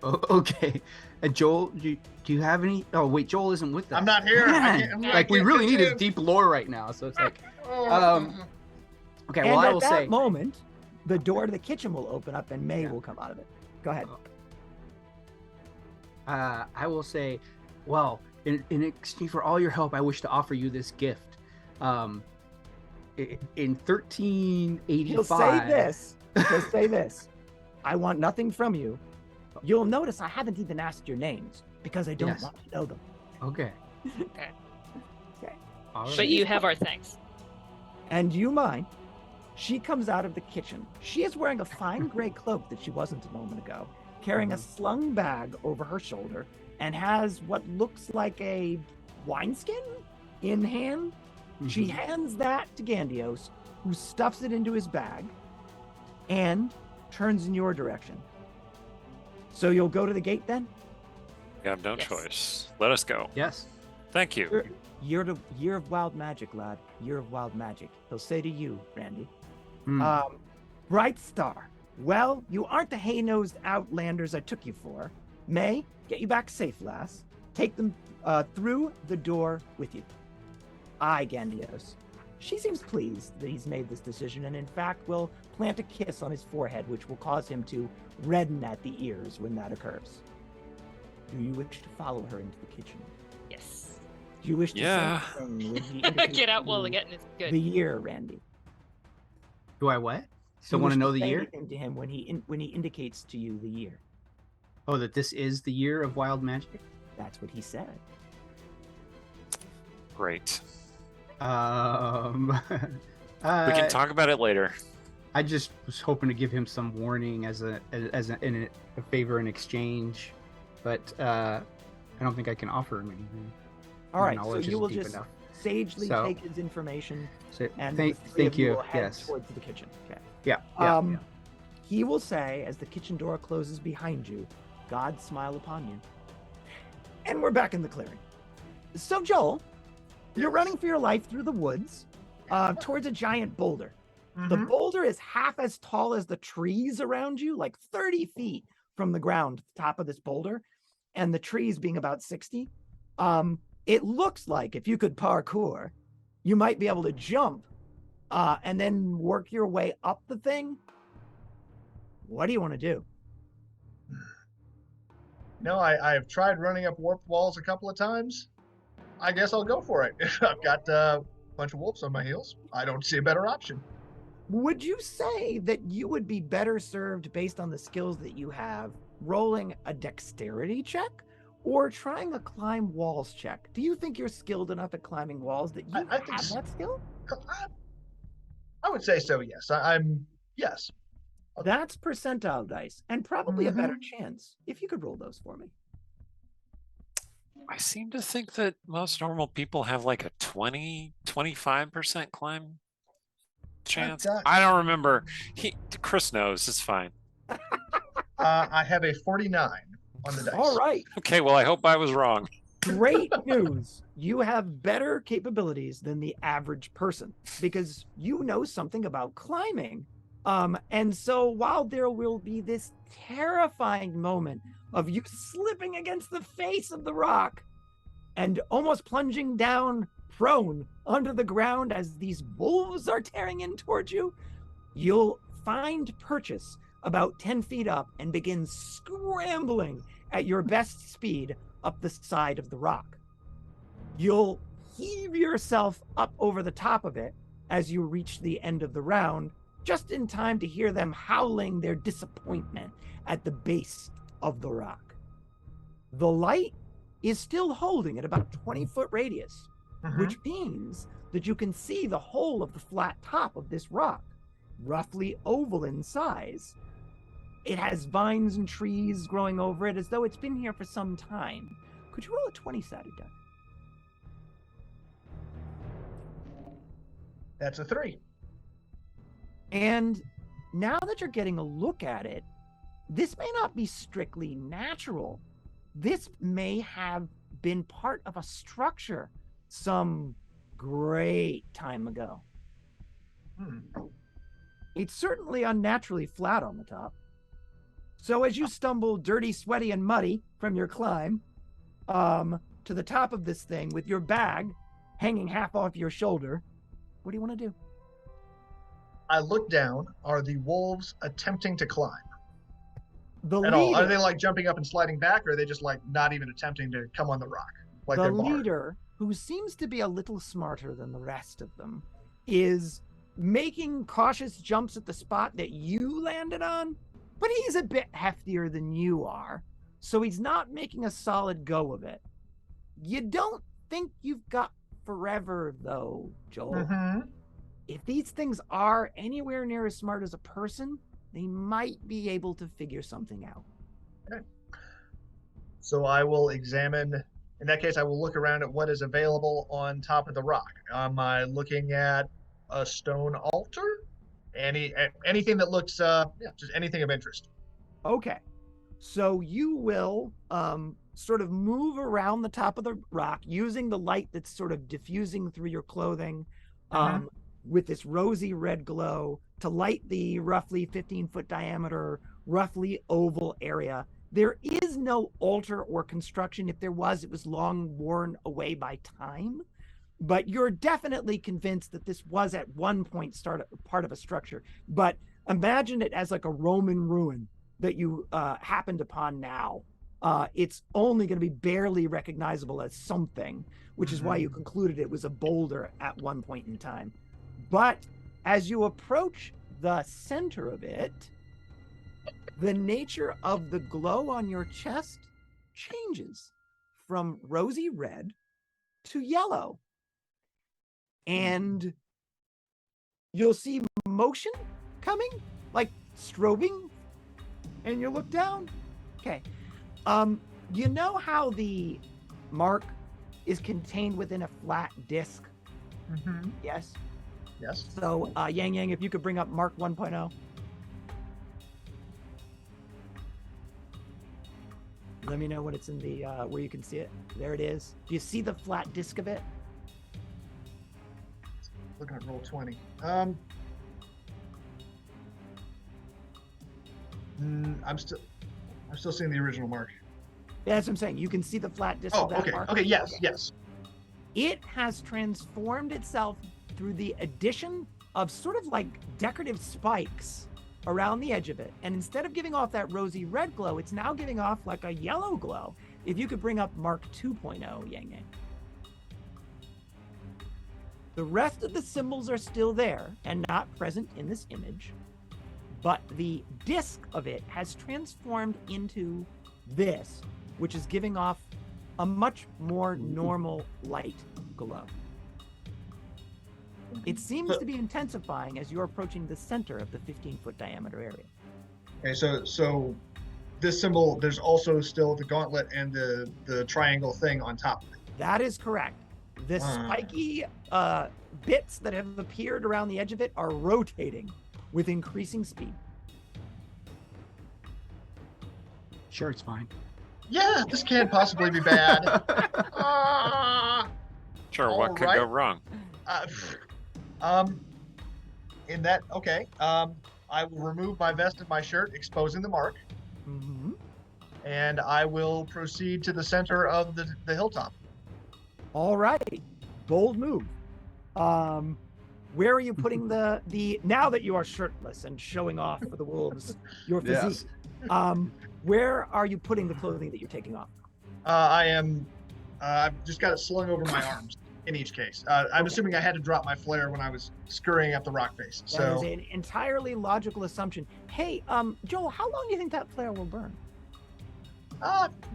Okay. And Joel, do you have any? Oh wait, Joel isn't with us. I'm not here. Man, we really need his deep lore right now. So it's like, okay. And Well, I at will that say, moment, the door to the kitchen will open up and May will come out of it. Go ahead. I will say, well, in exchange for all your help, I wish to offer you this gift. In 1385, He'll say this. I want nothing from you. You'll notice I haven't even asked your names because I don't want to know them. Okay. Okay. All right. But you have our thanks. And you mind? She comes out of the kitchen. She is wearing a fine gray cloak that she wasn't a moment ago, carrying a slung bag over her shoulder, and has what looks like a wineskin in hand. She hands that to Gandios, who stuffs it into his bag and turns in your direction. So you'll go to the gate then? You have no choice. Let us go. Yes. Thank you. Year of wild magic, lad. Year of wild magic. He'll say to you, Randy. Bright Star. Well, you aren't the hay-nosed outlanders I took you for. May, get you back safe, lass. Take them through the door with you. Aye, Gandios. She seems pleased that he's made this decision, and in fact will plant a kiss on his forehead, which will cause him to redden at the ears when that occurs. Do you wish to follow her into the kitchen? Yes. Do you wish to say anything when he indicates Get out while the getting is good. the year, Randy? Do I what? So want to know the year? To him when he indicates to you the year. Oh, that this is the year of wild magic? That's what he said. Great. We can talk about it later. I just was hoping to give him some warning as a favor in exchange, but I don't think I can offer him anything. All right, so you will just sagely take his information and thank you. Will head towards the kitchen. Okay. Yeah. He will say, as the kitchen door closes behind you, God smile upon you. And we're back in the clearing. So Joel, you're running for your life through the woods towards a giant boulder. The boulder is half as tall as the trees around you, like 30 feet from the ground, the top of this boulder, and the trees being about 60. It looks like if you could parkour, you might be able to jump and then work your way up the thing. What do you want to do? No, I've tried running up warped walls a couple of times. I guess I'll go for it. I've got a bunch of wolves on my heels. I don't see a better option. Would you say that you would be better served based on the skills that you have rolling a dexterity check or trying a climb walls check? Do you think you're skilled enough at climbing walls that you have that skill? I would say so, yes. Yes. That's percentile dice and probably a better chance. If you could roll those for me. I seem to think that most normal people have like a 25% climb chance. I don't remember. Chris knows. It's fine. I have a 49 on the dice. All right. Okay, well, I hope I was wrong. Great news. You have better capabilities than the average person because you know something about climbing. And so while there will be this terrifying moment of you slipping against the face of the rock and almost plunging down prone onto the ground as these wolves are tearing in towards you, you'll find purchase about 10 feet up and begin scrambling at your best speed up the side of the rock. You'll heave yourself up over the top of it as you reach the end of the round, just in time to hear them howling their disappointment at the base of the rock. The light is still holding at about 20-foot radius, which means that you can see the whole of the flat top of this rock, roughly oval in size. It has vines and trees growing over it as though it's been here for some time. Could you roll a 20-sided die? That's a 3. And now that you're getting a look at it, this may not be strictly natural. This may have been part of a structure some great time ago. It's certainly unnaturally flat on the top. So as you stumble dirty, sweaty, and muddy from your climb to the top of this thing with your bag hanging half off your shoulder, what do you want to do? I look down. Are the wolves attempting to climb The at all? Are leader, they like jumping up and sliding back, or are they just like not even attempting to come on the rock? Like the they're barred? leader, who seems to be a little smarter than the rest of them, is making cautious jumps at the spot that you landed on, but he's a bit heftier than you are, so he's not making a solid go of it. You don't think you've got forever, though, Joel. Mm-hmm. If these things are anywhere near as smart as a person, they might be able to figure something out. Okay. So I will examine. In that case, I will look around at what is available on top of the rock. Am I looking at a stone altar? Anything that looks, just anything of interest. Okay. So you will sort of move around the top of the rock using the light that's sort of diffusing through your clothing with this rosy red glow to light the roughly 15-foot diameter, roughly oval area. There is no altar or construction. If there was, it was long worn away by time. But you're definitely convinced that this was at one point part of a structure. But imagine it as like a Roman ruin that you happened upon now. It's only going to be barely recognizable as something, which is why you concluded it was a boulder at one point in time. But as you approach the center of it, the nature of the glow on your chest changes from rosy red to yellow. And you'll see motion coming, like strobing, and you look down. Okay. You know how the mark is contained within a flat disc? Mm-hmm. Yes. Yes. So, Yang Yang, if you could bring up Mark 1.0. Let me know when it's in the where you can see it. There it is. Do you see the flat disc of it? Looking at roll 20. I'm still seeing the original mark. Yeah, that's what I'm saying. You can see the flat disc of that okay. mark. Okay, yes. It has transformed itself through the addition of sort of like decorative spikes around the edge of it. And instead of giving off that rosy red glow, it's now giving off like a yellow glow. If you could bring up Mark 2.0, Yang Yang. The rest of the symbols are still there and not present in this image, but the disc of it has transformed into this, which is giving off a much more normal light glow. It seems to be intensifying as you're approaching the center of the 15-foot diameter area. Okay, so this symbol, there's also still the gauntlet and the triangle thing on top of it. That is correct. The spiky bits that have appeared around the edge of it are rotating with increasing speed. Sure, it's fine. Yeah, this can't possibly be bad. Sure, what could go wrong? In that, okay. I will remove my vest and my shirt, exposing the mark. Mm-hmm. And I will proceed to the center of the hilltop. All right. Bold move. Where are you putting the now that you are shirtless and showing off for the wolves your physique? Yes. Where are you putting the clothing that you're taking off? I've just got it slung over my arms in each case. I'm assuming I had to drop my flare when I was scurrying up the rock face. That is an entirely logical assumption. Hey, Joel, how long do you think that flare will burn?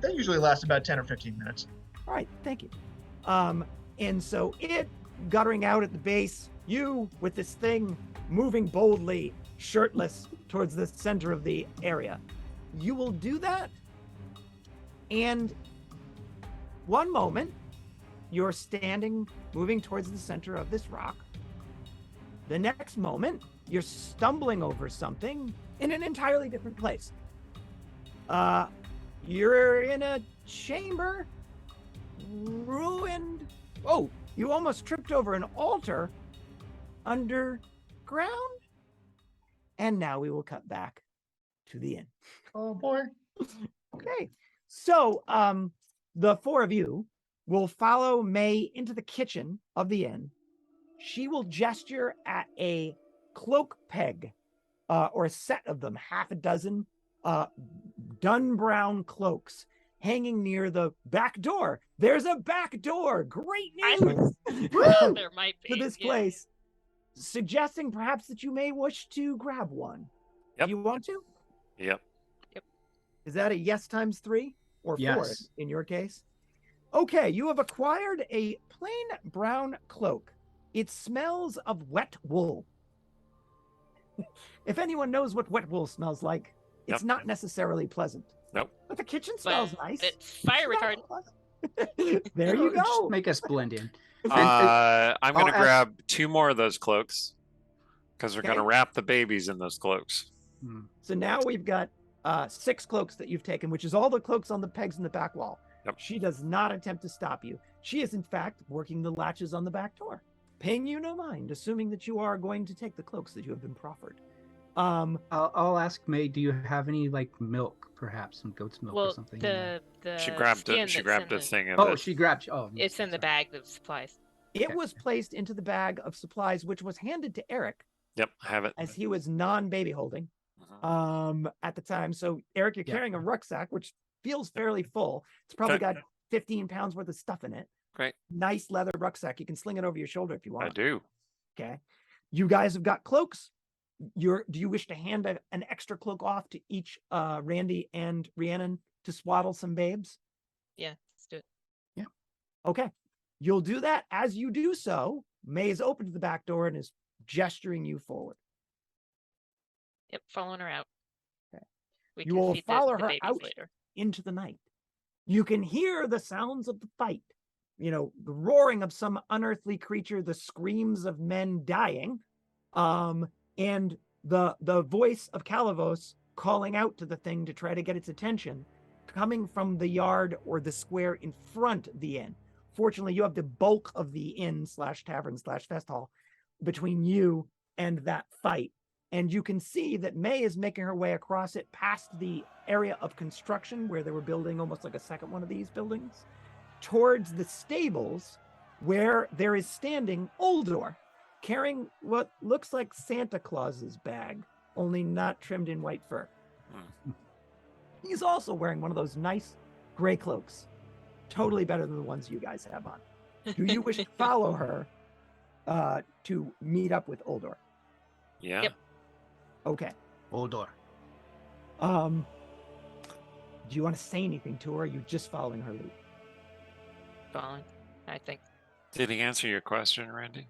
They usually last about 10 or 15 minutes. All right, thank you. And so it guttering out at the base, you with this thing moving boldly, shirtless towards the center of the area. You will do that, and one moment you're standing, moving towards the center of this rock. The next moment, you're stumbling over something in an entirely different place. You're in a chamber, ruined. Oh, you almost tripped over an altar underground. And now we will cut back to the inn. Oh boy. Okay. So the four of you will follow May into the kitchen of the inn. She will gesture at a cloak peg, or a set of them, half a dozen dun brown cloaks hanging near the back door. There's a back door. Great news. Well, there might be. To this place, suggesting perhaps that you may wish to grab one. Yep. Do you want to? Yep. Is that a yes times 3 or 4 Yes. in your case? Okay, you have acquired a plain brown cloak. It smells of wet wool. If anyone knows what wet wool smells like, it's not necessarily pleasant. Nope. But the kitchen smells nice. It's fire retardant. There you Just go. make us blend in. I'm going to I'll grab 2 more of those cloaks because we're Okay. going to wrap the babies in those cloaks. So now we've got 6 cloaks that you've taken, which is all the cloaks on the pegs in the back wall. Yep. She does not attempt to stop you. She is, in fact, working the latches on the back door, paying you no mind, assuming that you are going to take the cloaks that you have been proffered. I'll ask May, do you have any like milk, perhaps some goat's milk or something? the She grabbed skin it. She that's grabbed in a thing of Oh, it. she grabbed. Oh, It's in the bag of supplies. It Okay. was placed into the bag of supplies, which was handed to Eric Yep, I have it. as he was non-baby holding Mhm. at the time. So, Eric, you're Yeah. carrying a rucksack, which feels fairly full. It's probably Okay. got 15 pounds worth of stuff in it. Great. Nice leather rucksack. You can sling it over your shoulder if you want. I do. Okay. You guys have got cloaks. Do you wish to hand an extra cloak off to each Randy and Rhiannon to swaddle some babes? Yeah, let's do it. Okay. You'll do that. As you do so, May is open to the back door and is gesturing you forward. Yep, following her out. Okay. We You can will feed follow the her babies out later. into the night. You can hear the sounds of the fight. You know, the roaring of some unearthly creature, the screams of men dying, and the voice of Calavos calling out to the thing to try to get its attention, coming from the yard or the square in front of the inn. Fortunately, you have the bulk of the inn/tavern/fest hall between you and that fight. And you can see that May is making her way across it past the area of construction where they were building almost like a second one of these buildings, towards the stables where there is standing Oldor, carrying what looks like Santa Claus's bag, only not trimmed in white fur. He's also wearing one of those nice gray cloaks, totally better than the ones you guys have on. Do you wish to follow her to meet up with Oldor? Yeah. Yep. Okay. Oldor. Do you want to say anything to her? Or are you just following her lead? Following, I think. Did he answer your question, Randy?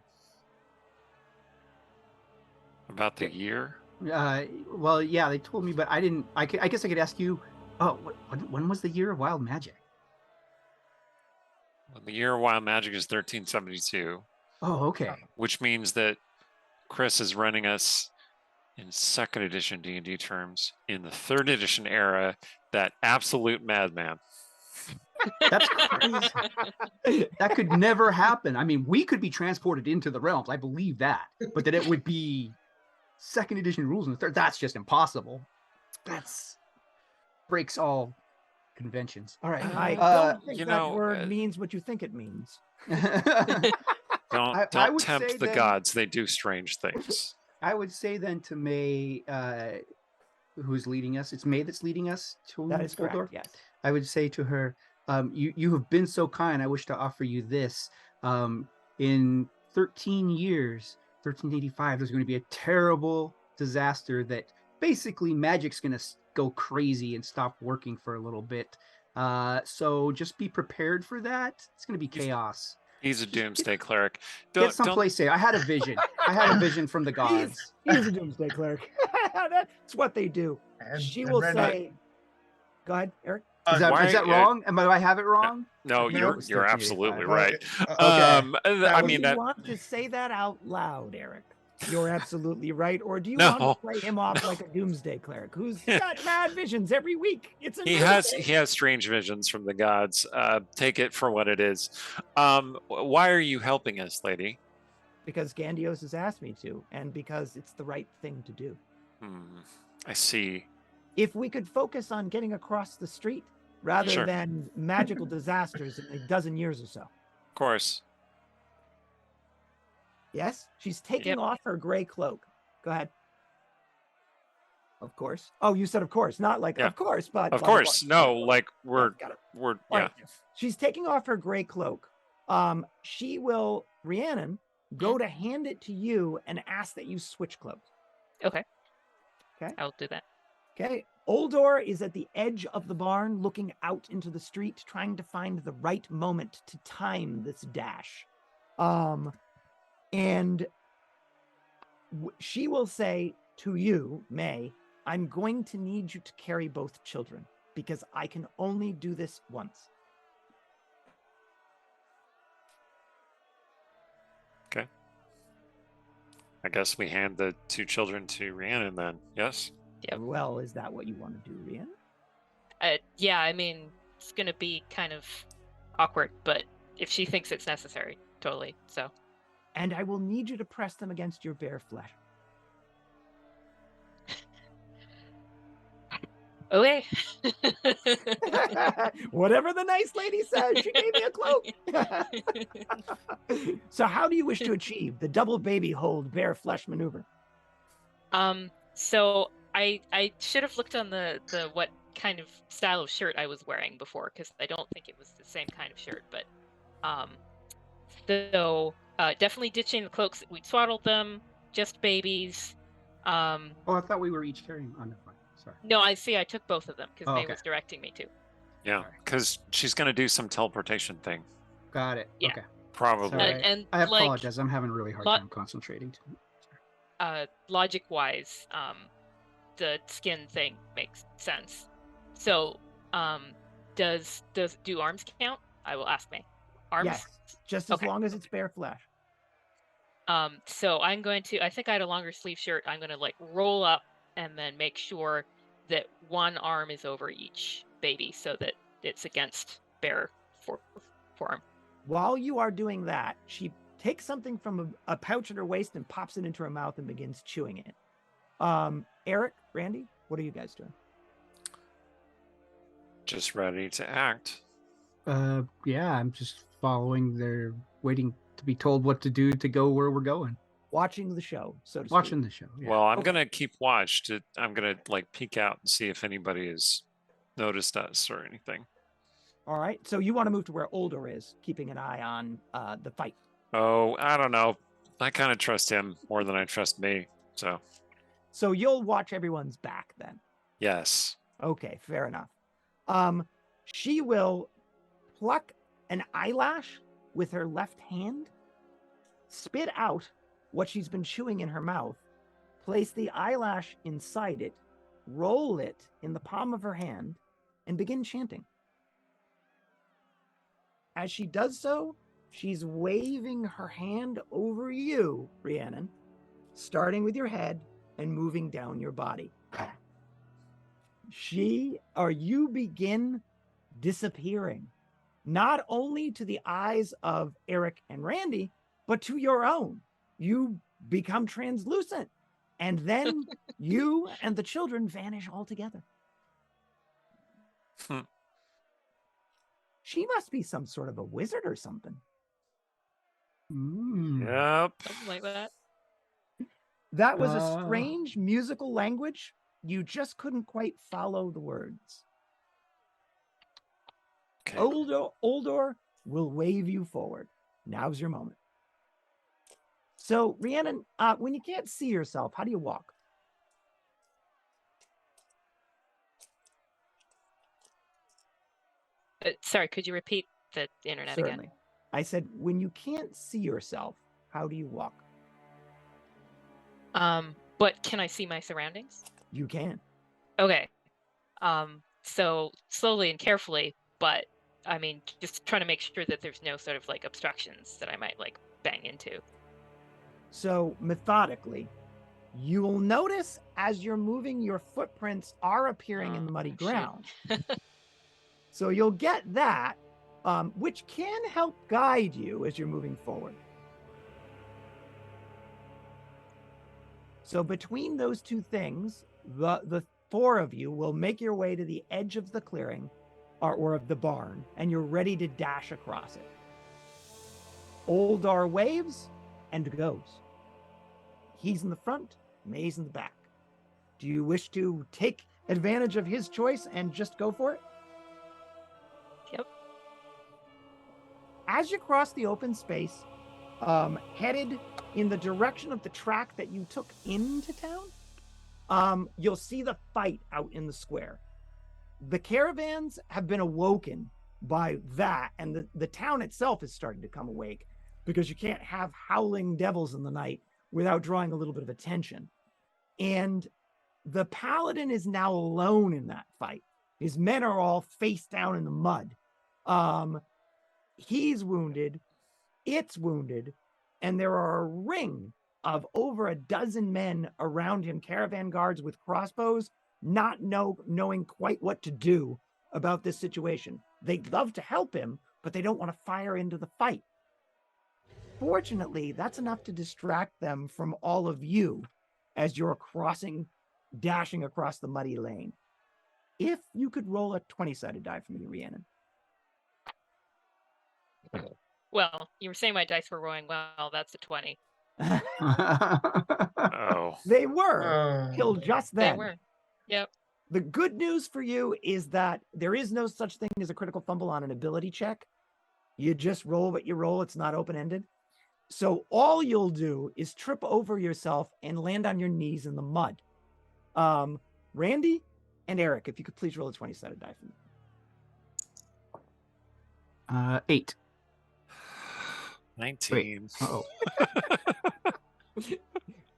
About the year? Well, yeah, they told me, but I didn't. I guess I could ask you. Oh, when was the year of wild magic? Well, the year of wild magic is 1372, Oh, okay. which means that Chris is running us in 2nd edition D&D terms in the 3rd edition era. That absolute madman. That's crazy. That could never happen. I mean, we could be transported into the realms. I believe that, but that it would be 2nd edition rules in the 3rd. That's just impossible. That's breaks all conventions. All right. I don't think you that know, word means what you think it means. Don't I would tempt say the then- gods. They do strange things. I would say then to May, who's leading us. It's May that's leading us to That is correct, Uldor. yes. I would say to her, you have been so kind. I wish to offer you this. In 13 years, 1385, there's going to be a terrible disaster that basically magic's going to go crazy and stop working for a little bit. So just be prepared for that. It's going to be chaos. He's a doomsday cleric. Get someplace safe. I had a vision. I had a vision from the gods. He's a doomsday cleric. That's what they do. She will Randy, say, go ahead, Eric. Is that why- wrong? Do I have it wrong? No, No, you're it's you're 1385. absolutely Okay. right. Okay. I Do mean you that. want to say that out loud, Eric? You're absolutely right. Or do you No. want to play him off like a doomsday cleric who's got mad visions every week? It's He has strange visions from the gods. Take it for what it is. Why are you helping us, lady? because Gandios has asked me to, and because it's the right thing to do. I see. If we could focus on getting across the street rather Sure. than magical disasters in a dozen years or so. Of course. Yes, she's taking Yep. off her gray cloak. Go ahead. Of course. Oh, you said of course, not like of course, but of course. No, like we're All right. She's taking off her gray cloak. She will, Rhiannon, go to hand it to you and ask that you switch cloaks. Okay. Okay. I'll do that. Okay. Oldor is at the edge of the barn, looking out into the street, trying to find the right moment to time this dash. And she will say to you, May, I'm going to need you to carry both children because I can only do this once. Okay. I guess we hand the 2 children to Rhiannon then. Yes? Yep. Well, is that what you want to do, Rhiannon? Yeah, I mean, it's going to be kind of awkward, but if she thinks it's necessary, totally. So. And I will need you to press them against your bare flesh. Okay. Whatever the nice lady says, she gave me a cloak. So how do you wish to achieve the double baby hold bare flesh maneuver? So I should have looked on the what kind of style of shirt I was wearing before, because I don't think it was the same kind of shirt, but so definitely ditching the cloaks. We swaddled them, just babies. Oh, I thought we were each carrying on the front. Sorry. No, I took both of them because May okay. was directing me to. Yeah, because she's going to do some teleportation thing. Got it. Yeah. Okay. Probably. And I apologize. I'm having a really hard time concentrating. Logic-wise, the skin thing makes sense. So, do arms count? I will ask May. Arms? Yes, just as long as it's bare flesh. So I'm going to, I think I had a longer sleeve shirt. I'm going to like roll up and then make sure that one arm is over each baby so that it's against bare forearm. While you are doing that, she takes something from a pouch at her waist and pops it into her mouth and begins chewing it. Eric, Randy, what are you guys doing? Just ready to act. Yeah, I'm just following their, waiting to be told what to do to go where we're going. Watching the show, so to speak. Watching the show. Yeah. Well, I'm gonna keep watch. I'm gonna like peek out and see if anybody has noticed us or anything. All right. So you want to move to where Oldor is, keeping an eye on the fight. Oh, I don't know. I kind of trust him more than I trust me. So you'll watch everyone's back then. Yes. Okay, fair enough. She will pluck an eyelash with her left hand, spit out what she's been chewing in her mouth, place the eyelash inside it, roll it in the palm of her hand, and begin chanting. As she does so, she's waving her hand over you, Rhiannon, starting with your head and moving down your body. You begin disappearing, not only to the eyes of Eric and Randy, but to your own. You become translucent, and then you and the children vanish altogether. She must be some sort of a wizard or something. Yep. Something like that. That was a strange musical language. You just couldn't quite follow the words. Okay. Oldor will wave you forward. Now's your moment. So, Rhiannon, when you can't see yourself, how do you walk? Sorry, could you repeat the internet Certainly. again? I said, when you can't see yourself, how do you walk? But can I see my surroundings? You can. Okay. So slowly and carefully, but I mean, just trying to make sure that there's no sort of like obstructions that I might like bang into. So methodically, you will notice as you're moving, your footprints are appearing in the muddy ground. So you'll get that, which can help guide you as you're moving forward. So between those two things, the four of you will make your way to the edge of the clearing or of the barn, and you're ready to dash across it. Oldar waves and goes. He's in the front, Maze in the back. Do you wish to take advantage of his choice and just go for it? Yep. As you cross the open space, headed in the direction of the track that you took into town, you'll see the fight out in the square. The caravans have been awoken by that, and the town itself is starting to come awake, because you can't have howling devils in the night without drawing a little bit of attention. And the paladin is now alone in that fight. His men are all face down in the mud. He's wounded, it's wounded, and there are a ring of over a dozen men around him, caravan guards with crossbows, not knowing quite what to do about this situation. They'd love to help him, but they don't want to fire into the fight. Fortunately, that's enough to distract them from all of you as you're dashing across the muddy lane. If you could roll a 20-sided die for me, Rhiannon. Well, you were saying my dice were rolling well. That's a 20. Oh. They were till just then. They were. Yep. The good news for you is that there is no such thing as a critical fumble on an ability check. You just roll what you roll. It's not open-ended. So all you'll do is trip over yourself and land on your knees in the mud. Randy and Eric, if you could please roll a 20-sided die for me. 8. 19. Oh.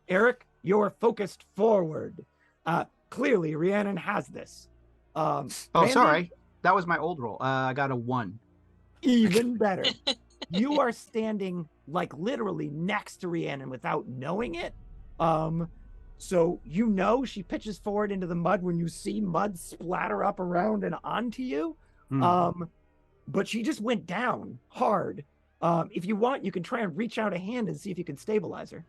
Eric, you're focused forward. Clearly, Rhiannon has this. Randy, Sorry. That was my old roll. I got a 1. Even better. You are standing like literally next to Rhiannon without knowing it. So you know she pitches forward into the mud when you see mud splatter up around and onto you. But she just went down hard. If you want, you can try and reach out a hand and see if you can stabilize her.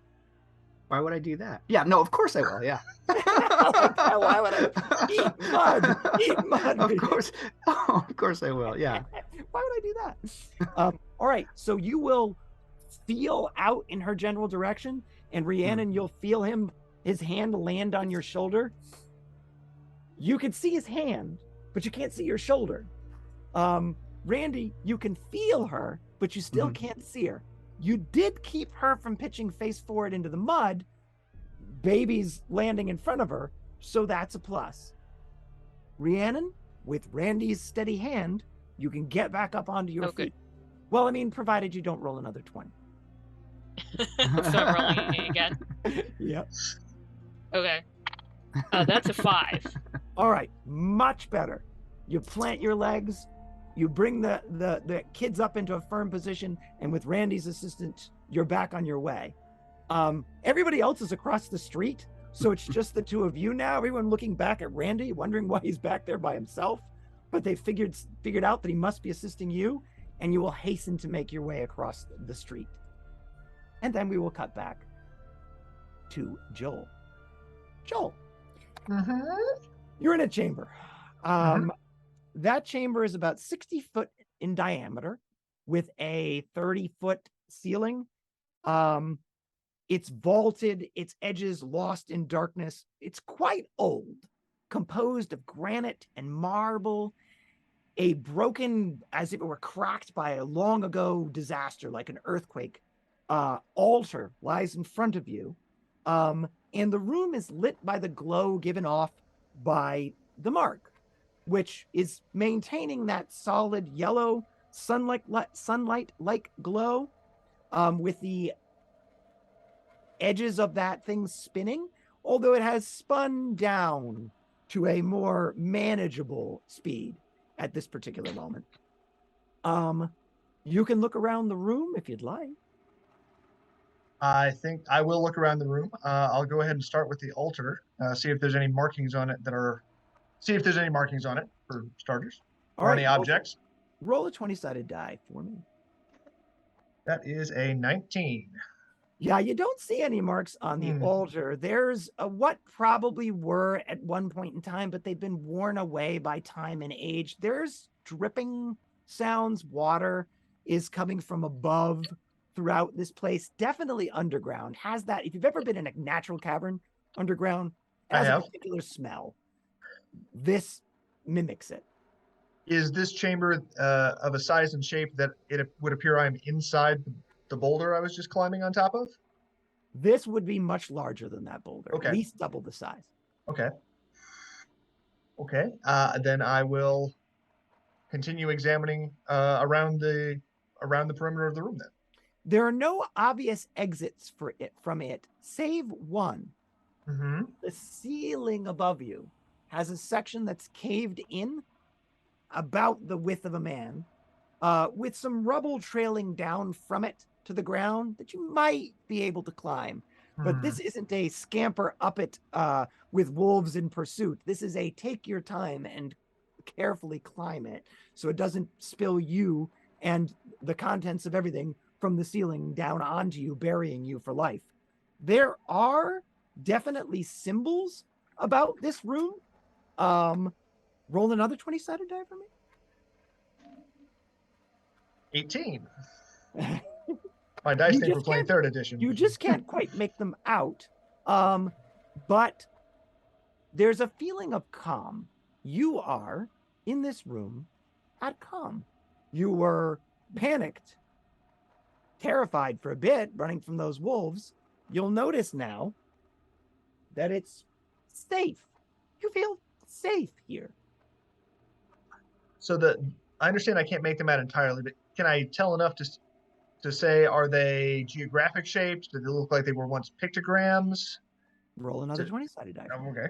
Why would I do that? Yeah, no, of course I will. Yeah. Why would I eat mud? Eat mud. Of course. Oh, of course I will. Yeah. Why would I do that? All right. So you will feel out in her general direction, and Rhiannon, you'll feel his hand land on your shoulder. You can see his hand, but you can't see your shoulder. Randy, you can feel her, but you still can't see her. You did keep her from pitching face forward into the mud. Baby's landing in front of her, so that's a plus. Rhiannon, with Randy's steady hand, you can get back up onto your feet. Well, I mean, provided you don't roll another 20. So I'm rolling again. Yep. Okay. That's a 5. All right, much better. You plant your legs, you bring the kids up into a firm position, and with Randy's assistance, you're back on your way. Everybody else is across the street, so it's just the two of you now. Everyone looking back at Randy, wondering why he's back there by himself. But they figured out that he must be assisting you, and you will hasten to make your way across the street. And then we will cut back to Joel. Joel, you're in a chamber. That chamber is about 60 foot in diameter with a 30-foot ceiling. It's vaulted, its edges lost in darkness. It's quite old, composed of granite and marble. A broken, as if it were cracked by a long ago disaster, like an earthquake, altar lies in front of you. And the room is lit by the glow given off by the mark, which is maintaining that solid yellow sunlight-like glow, with the edges of that thing spinning, although it has spun down to a more manageable speed at this particular moment. You can look around the room if you'd like. I think I will look around the room. I'll go ahead and start with the altar, see if there's any markings on it for starters, or any objects. Roll a 20-sided die for me. That is a 19. Yeah, you don't see any marks on the altar. There's what probably were at one point in time, but they've been worn away by time and age. There's dripping sounds. Water is coming from above throughout this place. Definitely underground. Has that, if you've ever been in a natural cavern, underground. It I has a have. particular smell. This mimics it. Is this chamber of a size and shape that it would appear I'm inside the boulder I was just climbing on top of? This would be much larger than that boulder, Okay. at least double the size. Okay. Okay. Then I will continue examining around the perimeter of the room then. There are no obvious exits from it, save one. Mm-hmm. The ceiling above you has a section that's caved in about the width of a man, with some rubble trailing down from it to the ground that you might be able to climb. But this isn't a scamper up it with wolves in pursuit. This is a take your time and carefully climb it so it doesn't spill you and the contents of everything from the ceiling down onto you, burying you for life. There are definitely symbols about this room. Roll another 20-sided die for me. 18. My dice think we're playing 3rd edition. You just can't quite make them out. But there's a feeling of calm. You are in this room at calm. You were panicked, terrified for a bit, running from those wolves. You'll notice now that it's safe. You feel safe here. So I understand I can't make them out entirely, but can I tell enough to say, are they geographic shaped? Do they look like they were once pictograms? Roll another 20-sided die. Okay.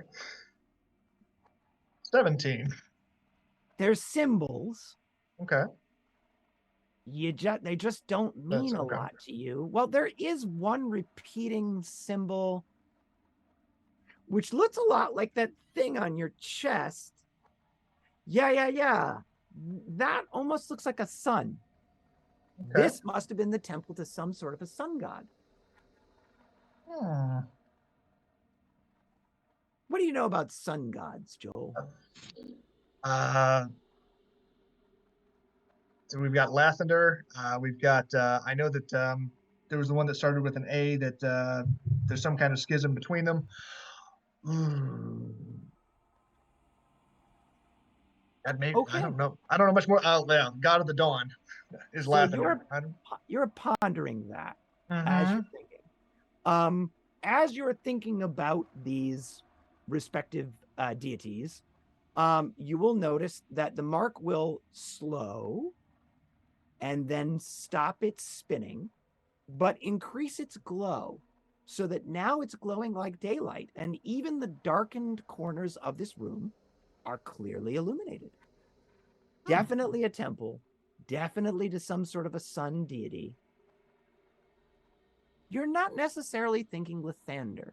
17. They're symbols. Okay. They just don't mean a lot to you. Well, there is one repeating symbol, which looks a lot like that thing on your chest. Yeah. That almost looks like a sun. Okay. This must have been the temple to some sort of a sun god. What do you know about sun gods, Joel? So we've got Lathander. We've got, I know that there was the one that started with an A, that there's some kind of schism between them. That maybe, okay. I don't know much more. Yeah, God of the Dawn is Lathander. You're pondering that as you're thinking. As you're thinking about these respective deities, you will notice that the mark will slow and then stop its spinning, but increase its glow so that now it's glowing like daylight, and even the darkened corners of this room are clearly illuminated. Definitely a temple, definitely to some sort of a sun deity. You're not necessarily thinking Lathander.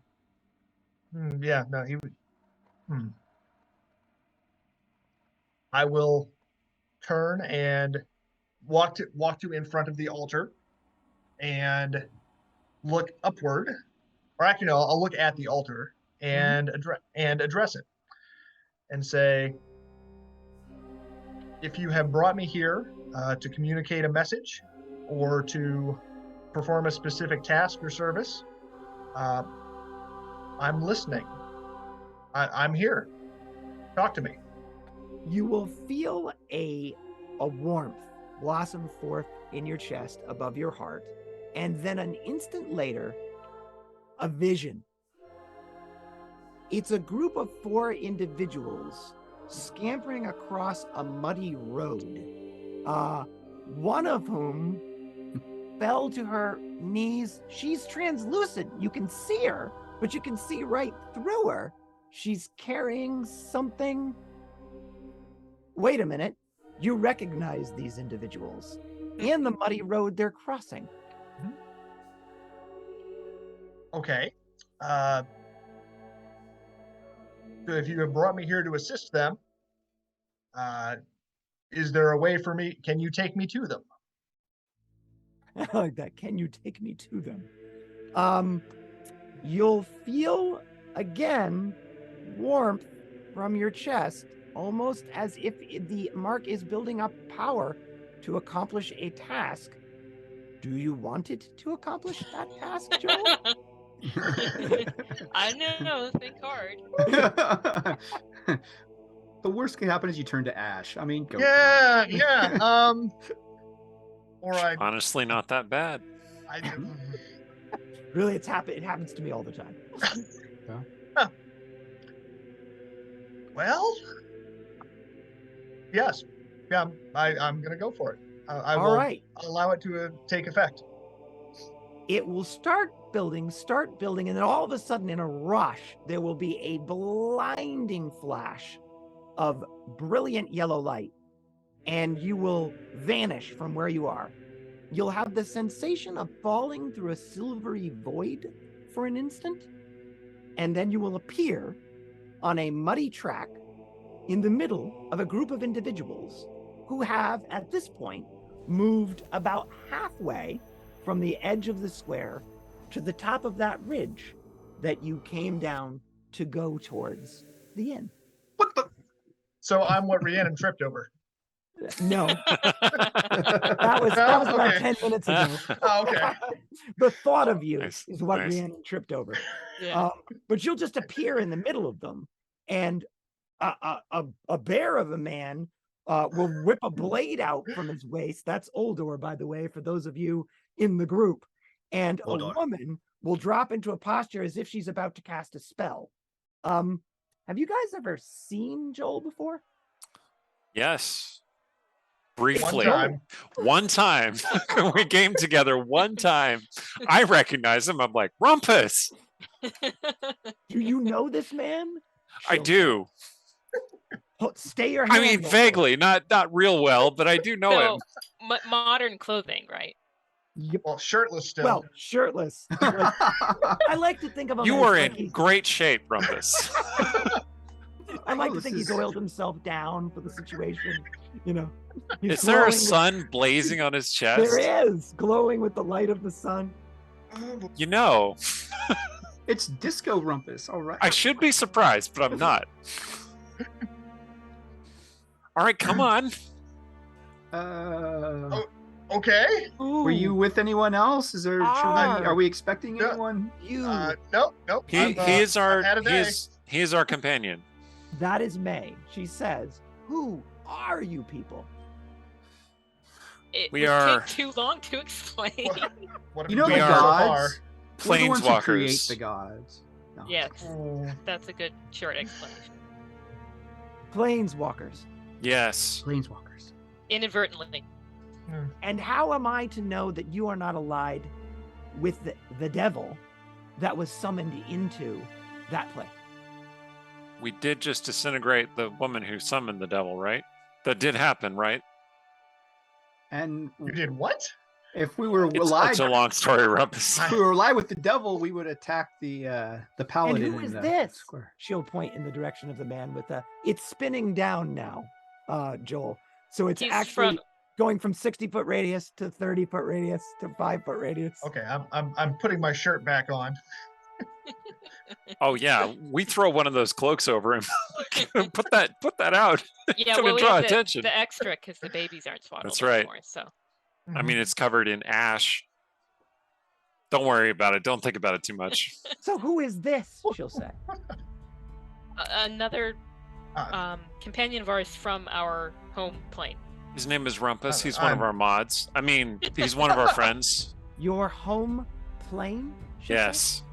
Yeah, no, he would. I will turn and walk to in front of the altar and look upward, or actually no, I'll look at the altar and address it and say, if you have brought me here to communicate a message or to perform a specific task or service, I'm listening. I'm here. Talk to me. You will feel a warmth blossom forth in your chest above your heart, and then an instant later, a vision. It's a group of 4 individuals scampering across a muddy road, one of whom fell to her knees. She's translucent. You can see her, but you can see right through her. She's carrying something. Wait a minute. You recognize these individuals and the muddy road they're crossing. Okay. So if you have brought me here to assist them, is there a way for me? Can you take me to them? I like that. Can you take me to them? You'll feel again warmth from your chest, almost as if the mark is building up power to accomplish a task. Do you want it to accomplish that task, Joel? I know. Think hard. The worst can happen is you turn to ash. I mean, go. Yeah. Or I Honestly, not that bad. Really, it happens to me all the time. Huh. Well, yes. Yeah, I'm going to go for it. I All will right. allow it to take effect. It will start building, and then all of a sudden, in a rush, there will be a blinding flash of brilliant yellow light, and you will vanish from where you are. You'll have the sensation of falling through a silvery void for an instant, and then you will appear on a muddy track in the middle of a group of individuals who have, at this point, moved about halfway from the edge of the square to the top of that ridge that you came down to go towards the inn. What the? So I'm what Rhiannon tripped over. No. that was about 10 minutes ago. Oh, okay. The thought of you Nice, is what nice. Rhiannon tripped over. Yeah. But you'll just appear in the middle of them, and a bear of a man will whip a blade out from his waist. That's Oldor, by the way, for those of you in the group. And Oldor. A woman will drop into a posture as if she's about to cast a spell. Have you guys ever seen Joel before? Yes. Briefly. One time. We came together one time. I recognize him. I'm like, Rumpus. Do you know this man? I do. Stay your hand. I mean, vaguely, not real well, but I do know him. Modern clothing, right? Yep. Well, shirtless still. Well, shirtless. I like to think of him. You as are like in great shape, Rumpus. I like to think he's oiled himself down for the situation. You know. Is there a sun blazing on his chest? There is, glowing with the light of the sun. You know. It's Disco Rumpus. All right. I should be surprised, but I'm not. All right, come on. Okay. Were you with anyone else? Is there? Are we expecting No. anyone? Nope. He is our companion. That is May. She says, "Who are you people?" It We would are- take too long to explain. What You know We the are gods. We're the ones who create Planeswalkers. the gods. No. Yes, that's a good short explanation. Planeswalkers. Yes. Planeswalkers. Inadvertently. And how am I to know that you are not allied with the devil that was summoned into that place? We did just disintegrate the woman who summoned the devil, right? That did happen, right? And You did what? if we were It's allied, such a long story, Rumpus. if we were allied with the devil, we would attack the paladin. And who is in the this? Square. She'll point in the direction of the man with the. It's spinning down now, Joel. So it's He's actually going from 60-foot radius to 30-foot radius to 5-foot radius. Okay, I'm putting my shirt back on. Oh yeah, we throw one of those cloaks over him. put that out. Yeah, Gonna well, we draw have attention. the extra because the babies aren't swaddled That's right. anymore. So I mean, it's covered in ash. Don't worry about it. Don't think about it too much. So who is this? She'll say. another companion of ours from our home plane. His name is Rumpus. He's one of our mods. I mean, he's one of our friends. Your home plane? she'll say? Yes.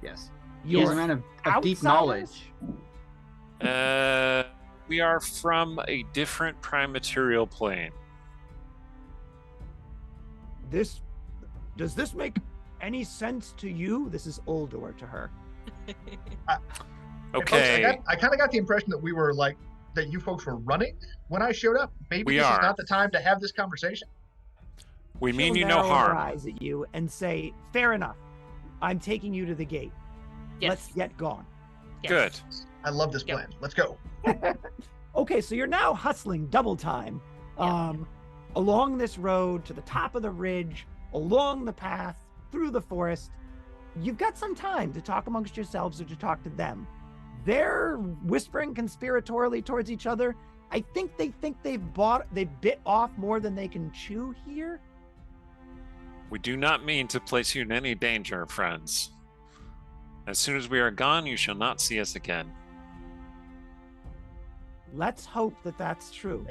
Yes. Your He's a man of deep outsiders? knowledge. We are from a different prime material plane. Does this make any sense to you? This is Oldor to her. Okay. Folks, I kind of got the impression that we were like that you folks were running when I showed up. Maybe this is not the time to have this conversation. We mean She'll you no narrow her harm. eyes at you and say, "Fair enough. I'm taking you to the gate. Yes. Let's get gone." Yes. Good. I love this Yep. plan. Let's go. Okay, so you're now hustling double time along this road to the top of the ridge, along the path, through the forest. You've got some time to talk amongst yourselves or to talk to them. They're whispering conspiratorially towards each other. I think they bit off more than they can chew here. We do not mean to place you in any danger, friends. As soon as we are gone, you shall not see us again. Let's hope that that's true.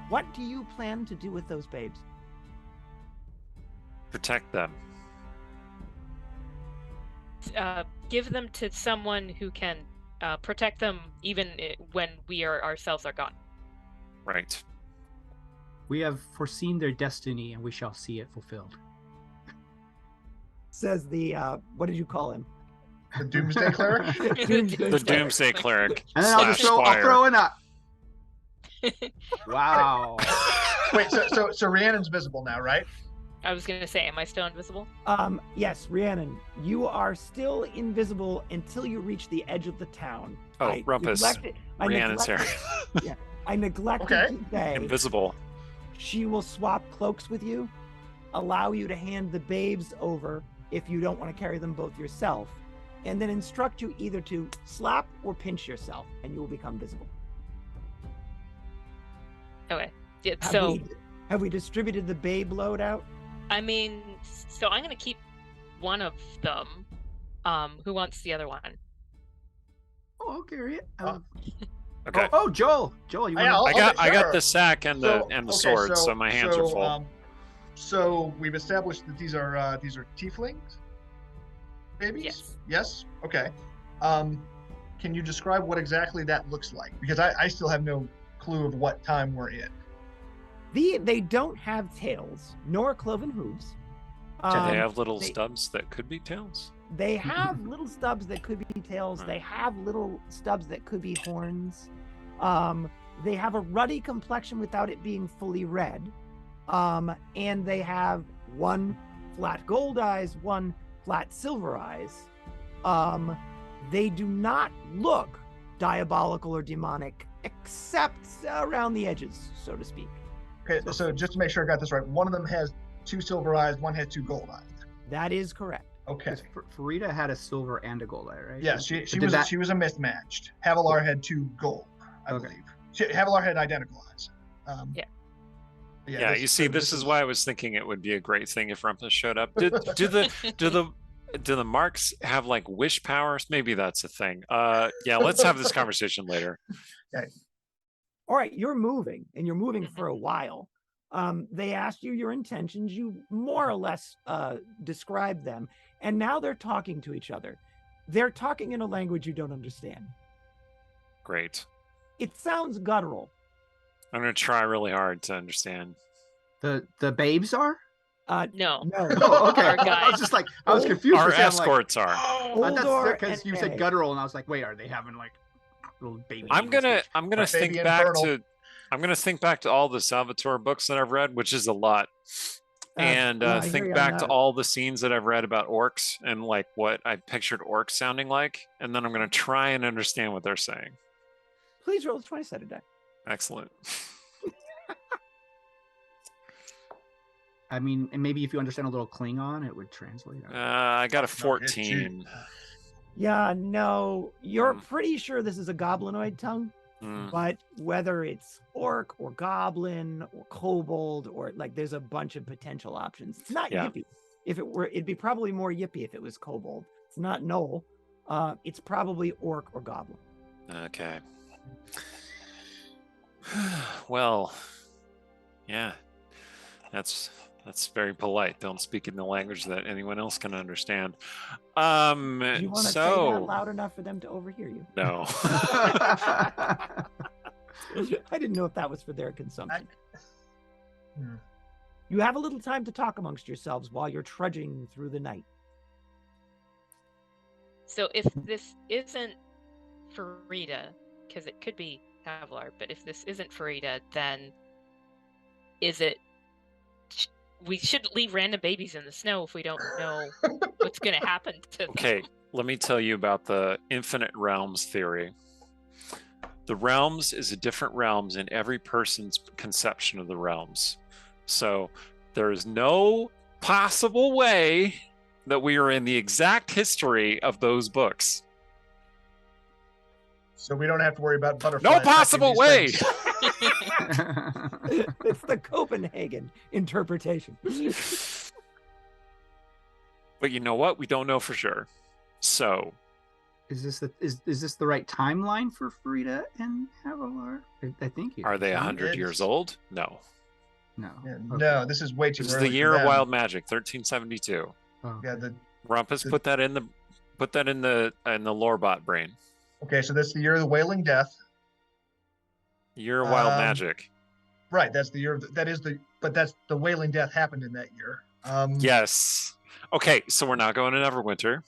What do you plan to do with those babes? Protect them. Give them to someone who can protect them even when we ourselves are gone. Right. We have foreseen their destiny, and we shall see it fulfilled. Says the what did you call him? The Doomsday Cleric? The Doomsday Cleric. And then I'll throw in a. Wow. Wait, so Rhiannon's visible now, right? I was gonna say, am I still invisible? Yes, Rhiannon, you are still invisible until you reach the edge of the town. Oh, Rumpus. Rhiannon's here. Yeah, I neglected to say invisible. She will swap cloaks with you, allow you to hand the babes over if you don't want to carry them both yourself, and then instruct you either to slap or pinch yourself, and you will become visible. Okay. Yeah, have we distributed the babe loadout? I mean, so I'm gonna keep one of them. Who wants the other one? Oh, I'll carry it. Okay. Oh, Joel, you want I got the sack and the sword, so my hands are full. So we've established that these are tieflings, babies. Yes. Yes. Okay. Can you describe what exactly that looks like? Because I still have no clue of what time we're in. They don't have tails nor cloven hooves. Do they have little stubs that could be tails? They have little stubs that could be tails. They have little stubs that could be horns. They have a ruddy complexion without it being fully red. And they have one flat gold eyes, one flat silver eyes. They do not look diabolical or demonic, except around the edges, so to speak. Okay, so just to make sure I got this right, one of them has 2 silver eyes, one has 2 gold eyes. That is correct. Okay. Farida had a silver and a gold eye, right? Yeah, she was a mismatched. Havilar had 2 gold, I believe. Havilar had identical eyes. Yeah. You see, this is why I was thinking it would be a great thing if Rumpus showed up. Do the marks have like wish powers? Maybe that's a thing. Yeah, let's have this conversation later. Okay. All right, you're moving, and you're moving for a while. They asked you your intentions. You more or less described them, and now they're talking to each other. They're talking in a language you don't understand. Great. It sounds guttural. I'm going to try really hard to understand. The babes are? No. Oh, okay. I was just like, I was confused. Our escorts are. That's because you said guttural, and I was like, wait, are they having like little baby? I'm gonna think back to all the Salvatore books that I've read, which is a lot, and think back to all the scenes that I've read about orcs and like what I pictured orcs sounding like, and then I'm gonna try and understand what they're saying. Please roll a 20-sided die. Excellent. I mean, and maybe if you understand a little Klingon, it would translate. I got a 14. Yeah, no, you're pretty sure this is a goblinoid tongue, but whether it's orc or goblin or kobold or like, there's a bunch of potential options. It's not Yippie. If it were, it'd be probably more Yippie if it was kobold. It's not Knoll. It's probably orc or goblin. Okay. Well, yeah, that's very polite. Don't speak in the language that anyone else can understand. Do you want to say that loud enough for them to overhear you? No. I didn't know if that was for their consumption. You have a little time to talk amongst yourselves while you're trudging through the night. So if this isn't Farida, because it could be Havilar, but if this isn't Farida, then is it? We shouldn't leave random babies in the snow if we don't know what's going to happen to them. Okay, let me tell you about the infinite realms theory. The realms is a different realms in every person's conception of the realms. So there is no possible way that we are in the exact history of those books. So we don't have to worry about butterflies. No possible way! It's the Copenhagen interpretation. But you know what? We don't know for sure. So, is this the right timeline for Frida and Avalar? I think it are they is. 100 years old? No. No. Yeah, Okay. No, this is way too This is early. the year for of them. wild magic, 1372. Oh. Yeah. Rumpus put that in the lorebot brain. Okay, so that's the year of the Wailing Death. Year of wild magic. Right, that's the year. But that's the Wailing Death happened in that year. Yes. Okay, so we're not going to Neverwinter.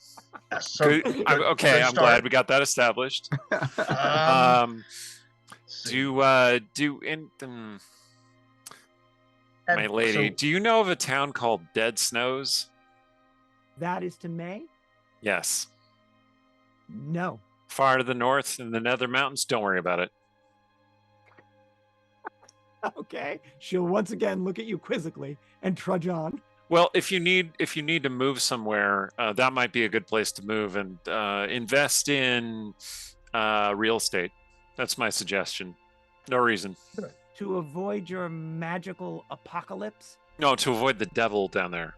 Yes, so Good. I'm glad we got that established. My lady, do you know of a town called Dead Snows? That is to May? Yes. No. Far to the north in the Nether Mountains. Don't worry about it. Okay. She'll once again look at you quizzically and trudge on. Well, if you need to move somewhere, that might be a good place to move and invest in real estate. That's my suggestion. No reason. To avoid your magical apocalypse? No, to avoid the devil down there.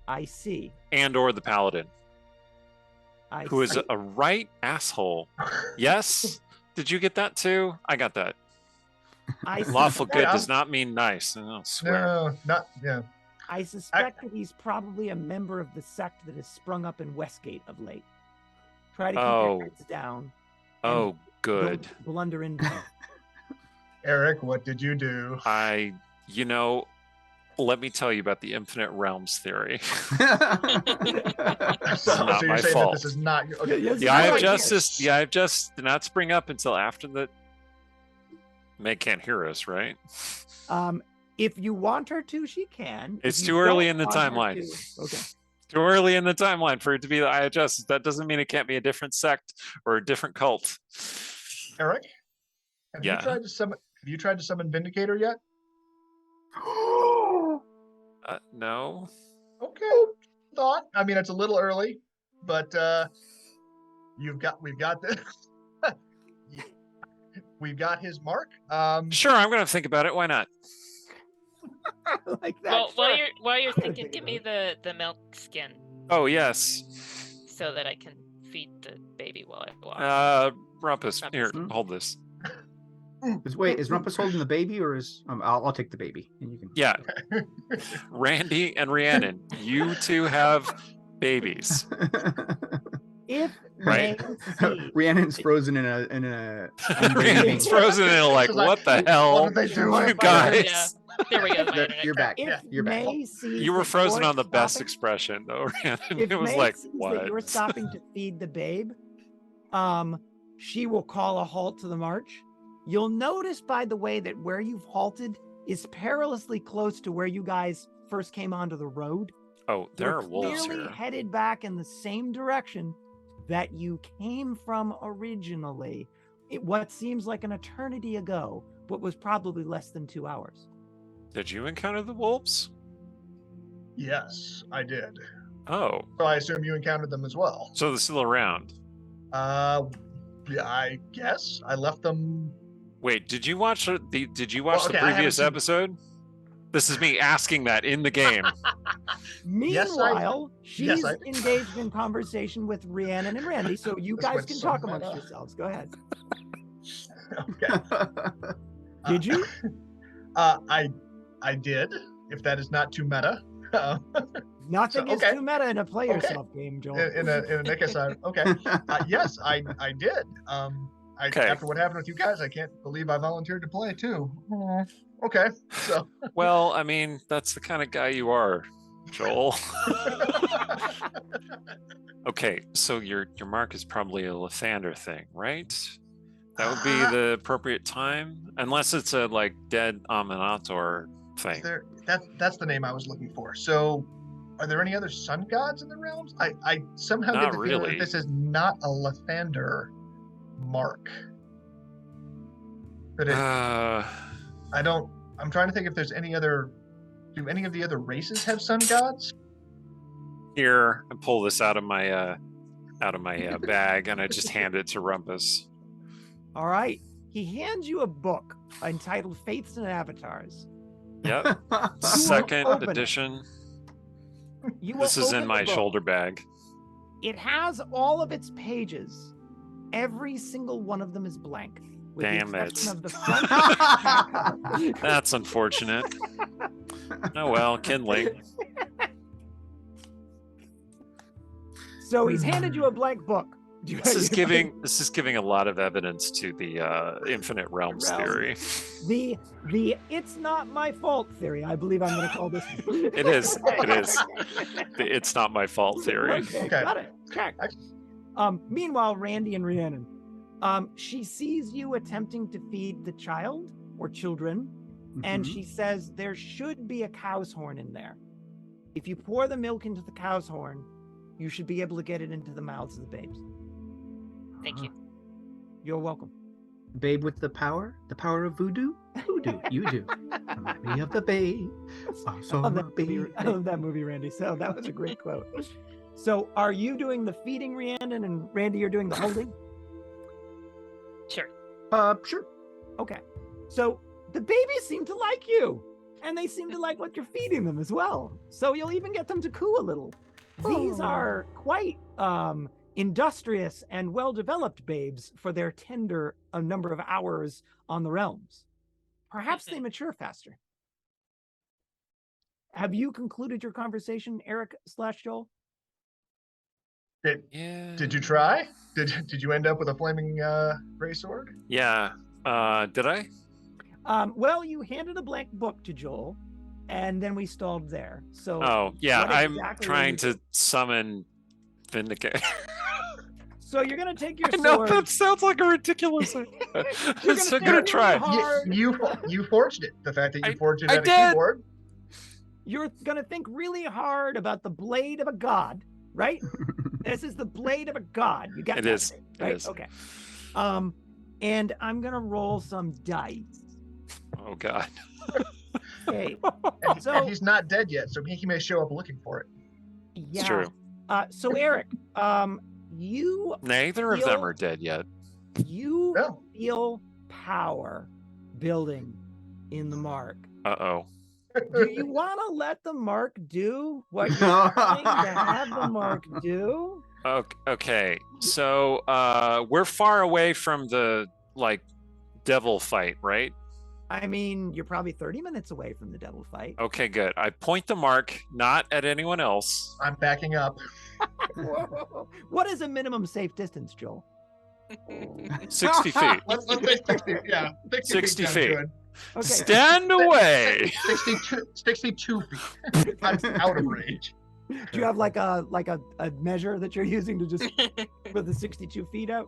I see. And or the paladin. Who is a right asshole. Yes? Did you get that too? I got that. Lawful good does not mean nice. I swear. No, not yeah. I suspect that he's probably a member of the sect that has sprung up in Westgate of late. Try to keep your heads down. Oh, good. Don't blunder into it. Eric, what did you do? Let me tell you about the infinite realms theory. So you're saying that this is not okay. The Eye of Justice. The Eye of Justice did not spring up until after the. Meg can't hear us, right? If you want her to, she can. It's too early in the timeline. Okay. Too early in the timeline for it to be the Eye of Justice. That doesn't mean it can't be a different sect or a different cult. Eric, have you tried to summon Vindicator yet? No. Okay. Thought. I mean, it's a little early, but we've got this. We've got his mark. Sure, I'm going to think about it. Why not? Like that. Well, while you're thinking, give me the milk skin. Oh yes. So that I can feed the baby while I walk. Rumpus, here, hold this. Is Rumpus holding the baby, or is I'll take the baby and you can. Yeah. Randy and Rhiannon, you two have babies. If right, Rhiannon's frozen in a Rhiannon's frozen in like what the hell? What did they do? You guys. Yeah. There we go. You're back. You're back. You were frozen on the best expression, though, Rhiannon. It was like, what? That you're stopping to feed the babe. She will call a halt to the march. You'll notice, by the way, that where you've halted is perilously close to where you guys first came onto the road. Oh, there You're are wolves clearly here. Headed back in the same direction that you came from originally. What seems like an eternity ago, but was probably less than 2 hours. Did you encounter the wolves? Yes, I did. Oh. So I assume you encountered them as well. So they're still around. Yeah, I guess I left them. Wait, did you watch the previous episode? This is me asking that in the game. Meanwhile, she's engaged in conversation with Rhiannon and Randy, so you guys can talk amongst yourselves. Go ahead. Okay. Did you? I did. If that is not too meta. Nothing is too meta in a play yourself game, Joel. In a Nick aside. Okay. Yes, I did. After what happened with you guys, I can't believe I volunteered to play too. Okay. So. Well, I mean, that's the kind of guy you are, Joel. Okay, so your mark is probably a Lathander thing, right? That would be the appropriate time, unless it's a like dead Aminator thing. That's the name I was looking for. So, are there any other sun gods in the realms? I somehow get the feeling that this is not a Lathander mark. But I'm trying to think if there's any other. Do any of the other races have sun gods? Here, I pull this out of my bag, and I just hand it to Rumpus. All right. He hands you a book entitled Faiths and Avatars. Yep. Second edition. This is in my shoulder bag. It has all of its pages. Every single one of them is blank. With Damn the it. exception of the front. That's unfortunate. Oh well, kindling. So he's handed you a blank book. This is giving a lot of evidence to the infinite realms theory. The it's not my fault theory. I believe I'm going to call this. It is. It is. The it's not my fault theory. Okay, got it. Check. Meanwhile, Randy and Rhiannon, she sees you attempting to feed the child or children, and she says there should be a cow's horn in there. If you pour the milk into the cow's horn, you should be able to get it into the mouths of the babes. Thank you. You're welcome. Babe with the power of voodoo? Voodoo, you do. Remind me of the babe. I love that movie, Randy. So that was a great quote. So are you doing the feeding, Rhiannon, and Randy, you're doing the holding? Sure. Sure. Okay. So the babies seem to like you, and they seem to like what you're feeding them as well. So you'll even get them to coo a little. These are quite industrious and well-developed babes for their tender a number of hours on the realms. Perhaps they mature faster. Have you concluded your conversation, Eric/Joel? Did you try? Did you end up with a flaming gray sword? Yeah. Did I? Well, you handed a blank book to Joel, and then we stalled there. So. Oh yeah, I'm exactly trying to summon Vindicate. So you're gonna take your I know sword. that sounds like a ridiculous thing. I'm still gonna think try. really You forged it. The fact that you forged it I at a did. keyboard. You're gonna think really hard about the blade of a god, right? This is the blade of a god. You got It that, is. right? It is. Okay. And I'm gonna roll some dice. Oh god. Okay. And So he's not dead yet, so he may show up looking for it. yeah. It's true. So Eric, you Neither of feel- them are dead yet. you No. feel power building in the mark. Uh-oh. Do you want to let the mark do what you're trying to have the mark do? Okay. So we're far away from the devil fight, right? I mean, you're probably 30 minutes away from the devil fight. Okay, good. I point the mark not at anyone else. I'm backing up. Whoa. What is a minimum safe distance, Joel? 60 feet. Let's say 60. Yeah, 60 sounds feet. good. Okay. Stand away. 62 feet. I'm out of range. Do you have like a measure that you're using to just put the 62 feet out?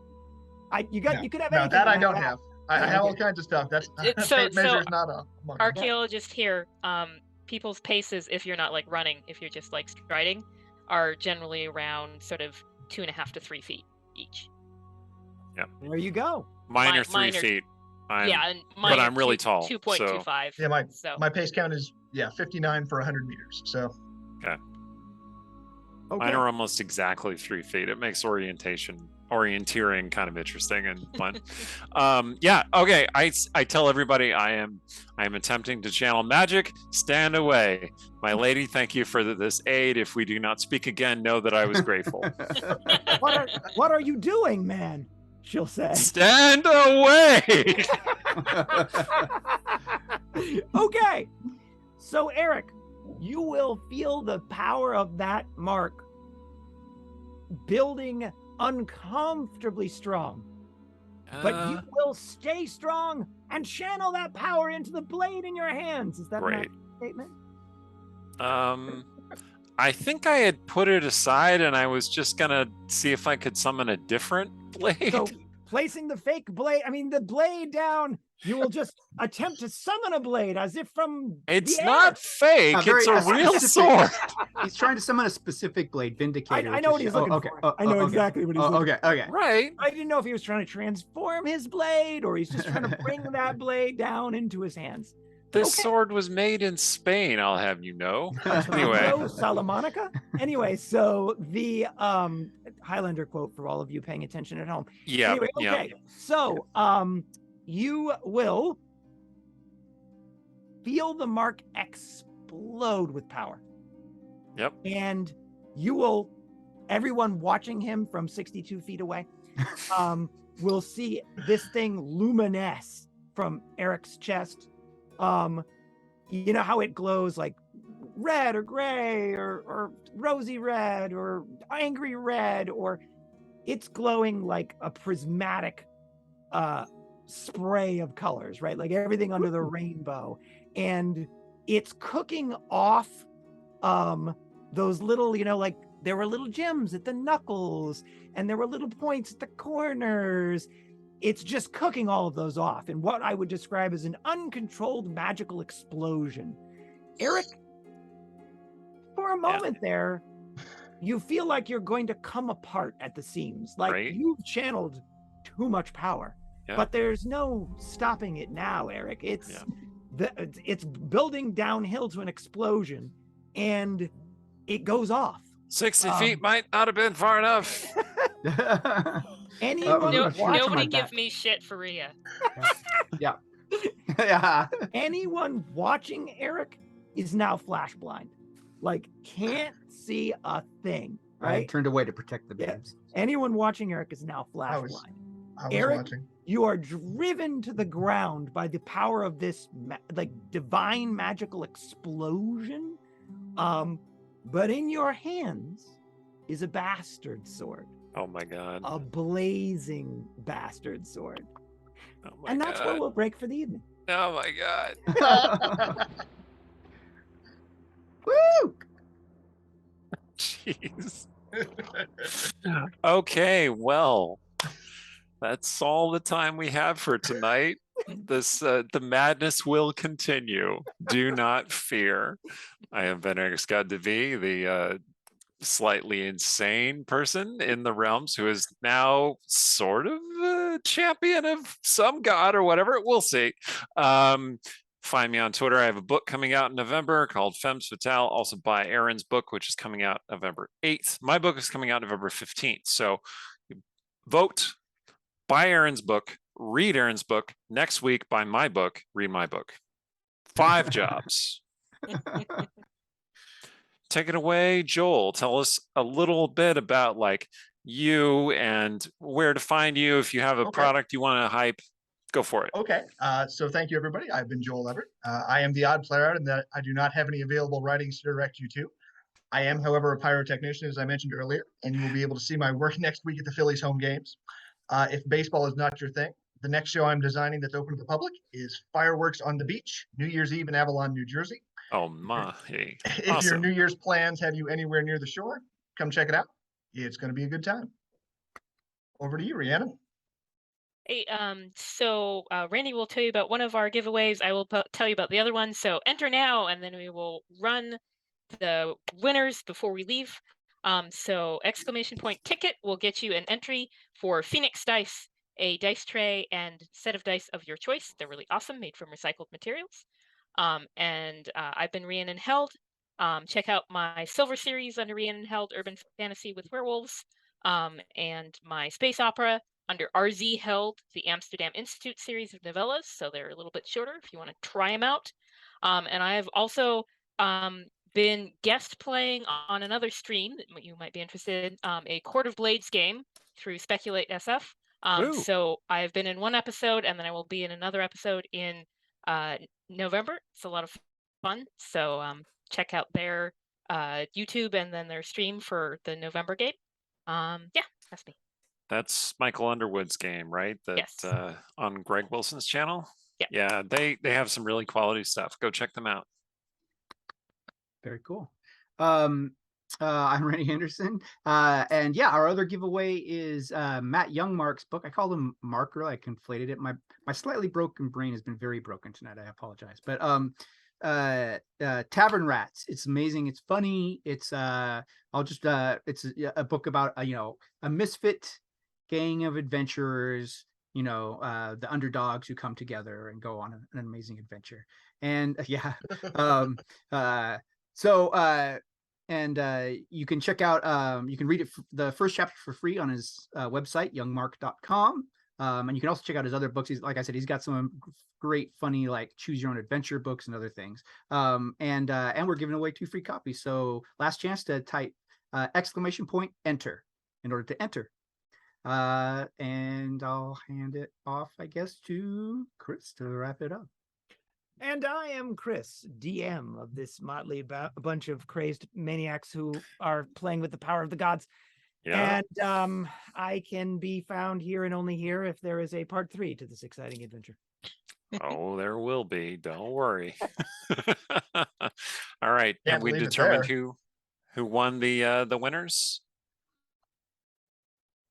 You could have No, anything that I like don't that. have. I have all kinds of stuff. That's tape measure's not a mark. Archaeologists here, people's paces, if you're not running, if you're just striding, are generally around sort of 2.5 to 3 feet each. There you go. Mine are Mine 3 are- feet. And but I'm really tall. 2.25. Yeah, so my pace count is 59 for 100 meters. So Okay. Mine are almost exactly 3 feet. It makes orienteering kind of interesting and fun. Okay. I tell everybody I am attempting to channel magic. Stand away. My lady, thank you for this aid. If we do not speak again, know that I was grateful. What are you doing, man? She'll say. Stand away. Okay. So Eric, you will feel the power of that mark building uncomfortably strong. But you will stay strong and channel that power into the blade in your hands. Is that a Great. statement? I think I had put it aside and I was just gonna see if I could summon a different blade. So placing the fake blade, the blade down, you will just attempt to summon a blade as if from It's the air. not fake. It's a real specific- sword. He's trying to summon a specific blade, Vindicator. I know what he's looking okay. for. I know exactly what he's looking Okay, okay. Right. I didn't know if he was trying to transform his blade or he's just trying to bring that blade down into his hands. This Okay. sword was made in Spain, I'll have you know. Anyway. Hello, Salamanca. Anyway, so the Highlander quote for all of you paying attention at home. Yeah. Anyway, Yeah. okay. So you will feel the mark explode with power. Yep. And you will everyone watching him from 62 feet away will see this thing luminesce from Eric's chest. You know how it glows like red or gray or rosy red or angry red, or it's glowing like a prismatic spray of colors, right? Like everything under the rainbow. And it's cooking off those little, like there were little gems at the knuckles and there were little points at the corners. It's just cooking all of those off in what I would describe as an uncontrolled magical explosion. Eric, for a moment there, you feel like you're going to come apart at the seams. Like you've channeled too much power. Yeah. But there's no stopping it now, Eric. It's building downhill to an explosion, and it goes off. 60 feet might not have been far enough. Nobody give me shit for Rhea. Yeah. Yeah. Anyone watching Eric is now flash blind. Like, can't see a thing. Right? I turned away to protect the babes. Anyone watching Eric is now flash blind. I was Eric, watching. You are driven to the ground by the power of this divine magical explosion. But in your hands is a bastard sword. Oh my God. A blazing bastard sword. Oh my and that's where we'll break for the evening. Oh my God. Woo! Jeez. Okay, well, that's all the time we have for tonight. The madness will continue. Do not fear. I have been Eric Scott DeVee, the slightly insane person in the realms who is now sort of a champion of some god or whatever. We'll see. Find me on Twitter. I have a book coming out in November called Femmes Fatale. Also buy Aaron's book, which is coming out November 8th. My book is coming out November 15th. So vote, buy Aaron's book, read Aaron's book. Next week, buy my book, read my book. 5 jobs. Take it away, Joel. Tell us a little bit about you and where to find you. If you have a product you want to hype, go for it. Okay. So thank you, everybody. I've been Joel Everett. I am the odd player out in that I do not have any available writings to direct you to. I am, however, a pyrotechnician, as I mentioned earlier, and you will be able to see my work next week at the Phillies home games. If baseball is not your thing, the next show I'm designing that's open to the public is Fireworks on the Beach, New Year's Eve in Avalon, New Jersey. Oh my! Hey, if awesome. Your New Year's plans have you anywhere near the shore, come check it out. It's going to be a good time. Over to you, Rhiannon. Hey, so Randy will tell you about one of our giveaways. I will tell you about the other one. So enter now, and then we will run the winners before we leave. So exclamation point ticket will get you an entry for Phoenix Dice, a dice tray and set of dice of your choice. They're really awesome, made from recycled materials. And I've been Rhiannon Held. Check out my Silver series under Rhiannon Held, Urban Fantasy with Werewolves, and my space opera under RZ Held, the Amsterdam Institute series of novellas. So they're a little bit shorter if you want to try them out. And I have also been guest playing on another stream that you might be interested in, a Court of Blades game through Speculate SF. So I've been in one episode, and then I will be in another episode in November. It's a lot of fun. So check out their YouTube and then their stream for the November game. Yeah, that's me. That's Michael Underwood's game, right? That yes. On Greg Wilson's channel. Yeah. Yeah, they have some really quality stuff. Go check them out. Very cool. I'm Randy Henderson. And yeah, our other giveaway is Matt Youngmark's book. I called him Mark earlier. I conflated it. My slightly broken brain has been very broken tonight. I apologize. But Tavern Rats. It's amazing. It's funny. It's it's a book about a misfit gang of adventurers, the underdogs who come together and go on an amazing adventure. And you can check out, you can read the first chapter for free on his website, youngmark.com. And you can also check out his other books. Like I said, he's got some great, funny, choose your own adventure books and other things. And we're giving away 2 free copies. So last chance to type exclamation point, enter, in order to enter. And I'll hand it off, I guess, to Chris to wrap it up. And I am Chris, DM of this motley bunch of crazed maniacs who are playing with the power of the gods. Yeah. And I can be found here and only here if there is a part 3 to this exciting adventure. Oh, there will be. Don't worry. All right. Can't Have we believe it determined there. who won the winners?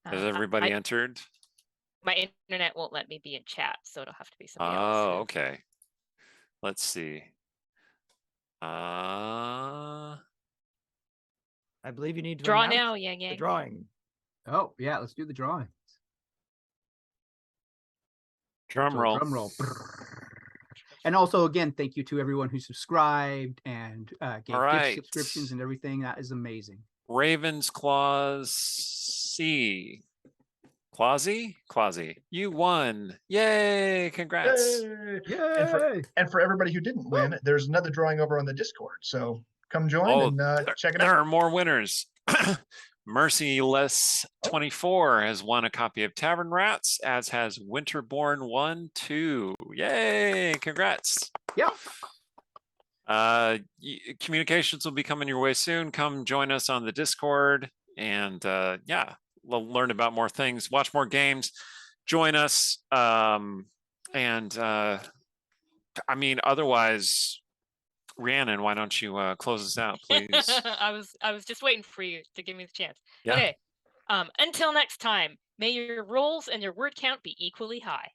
Has everybody entered? My internet won't let me be in chat, so it'll have to be somebody else. Oh, okay. Let's see. I believe you need to draw now, Yang Yang. The drawing. Oh, yeah, let's do the drawing. Drum roll. Drum roll. And also, again, thank you to everyone who subscribed and gave gift subscriptions and everything. That is amazing. Raven's Claws C. Clausy, you won. Yay, congrats. Yay. And for everybody who didn't win, there's another drawing over on the Discord. So come join and check it out. There are more winners. Merciless 24 has won a copy of Tavern Rats, as has Winterborn 1, 2. Yay, congrats. Yeah. Communications will be coming your way soon. Come join us on the Discord and yeah, we'll learn about more things, watch more games, join us. I mean, otherwise, Rhiannon, why don't you close us out, please? I was just waiting for you to give me the chance. Yeah. Okay. Until next time, may your rolls and your word count be equally high.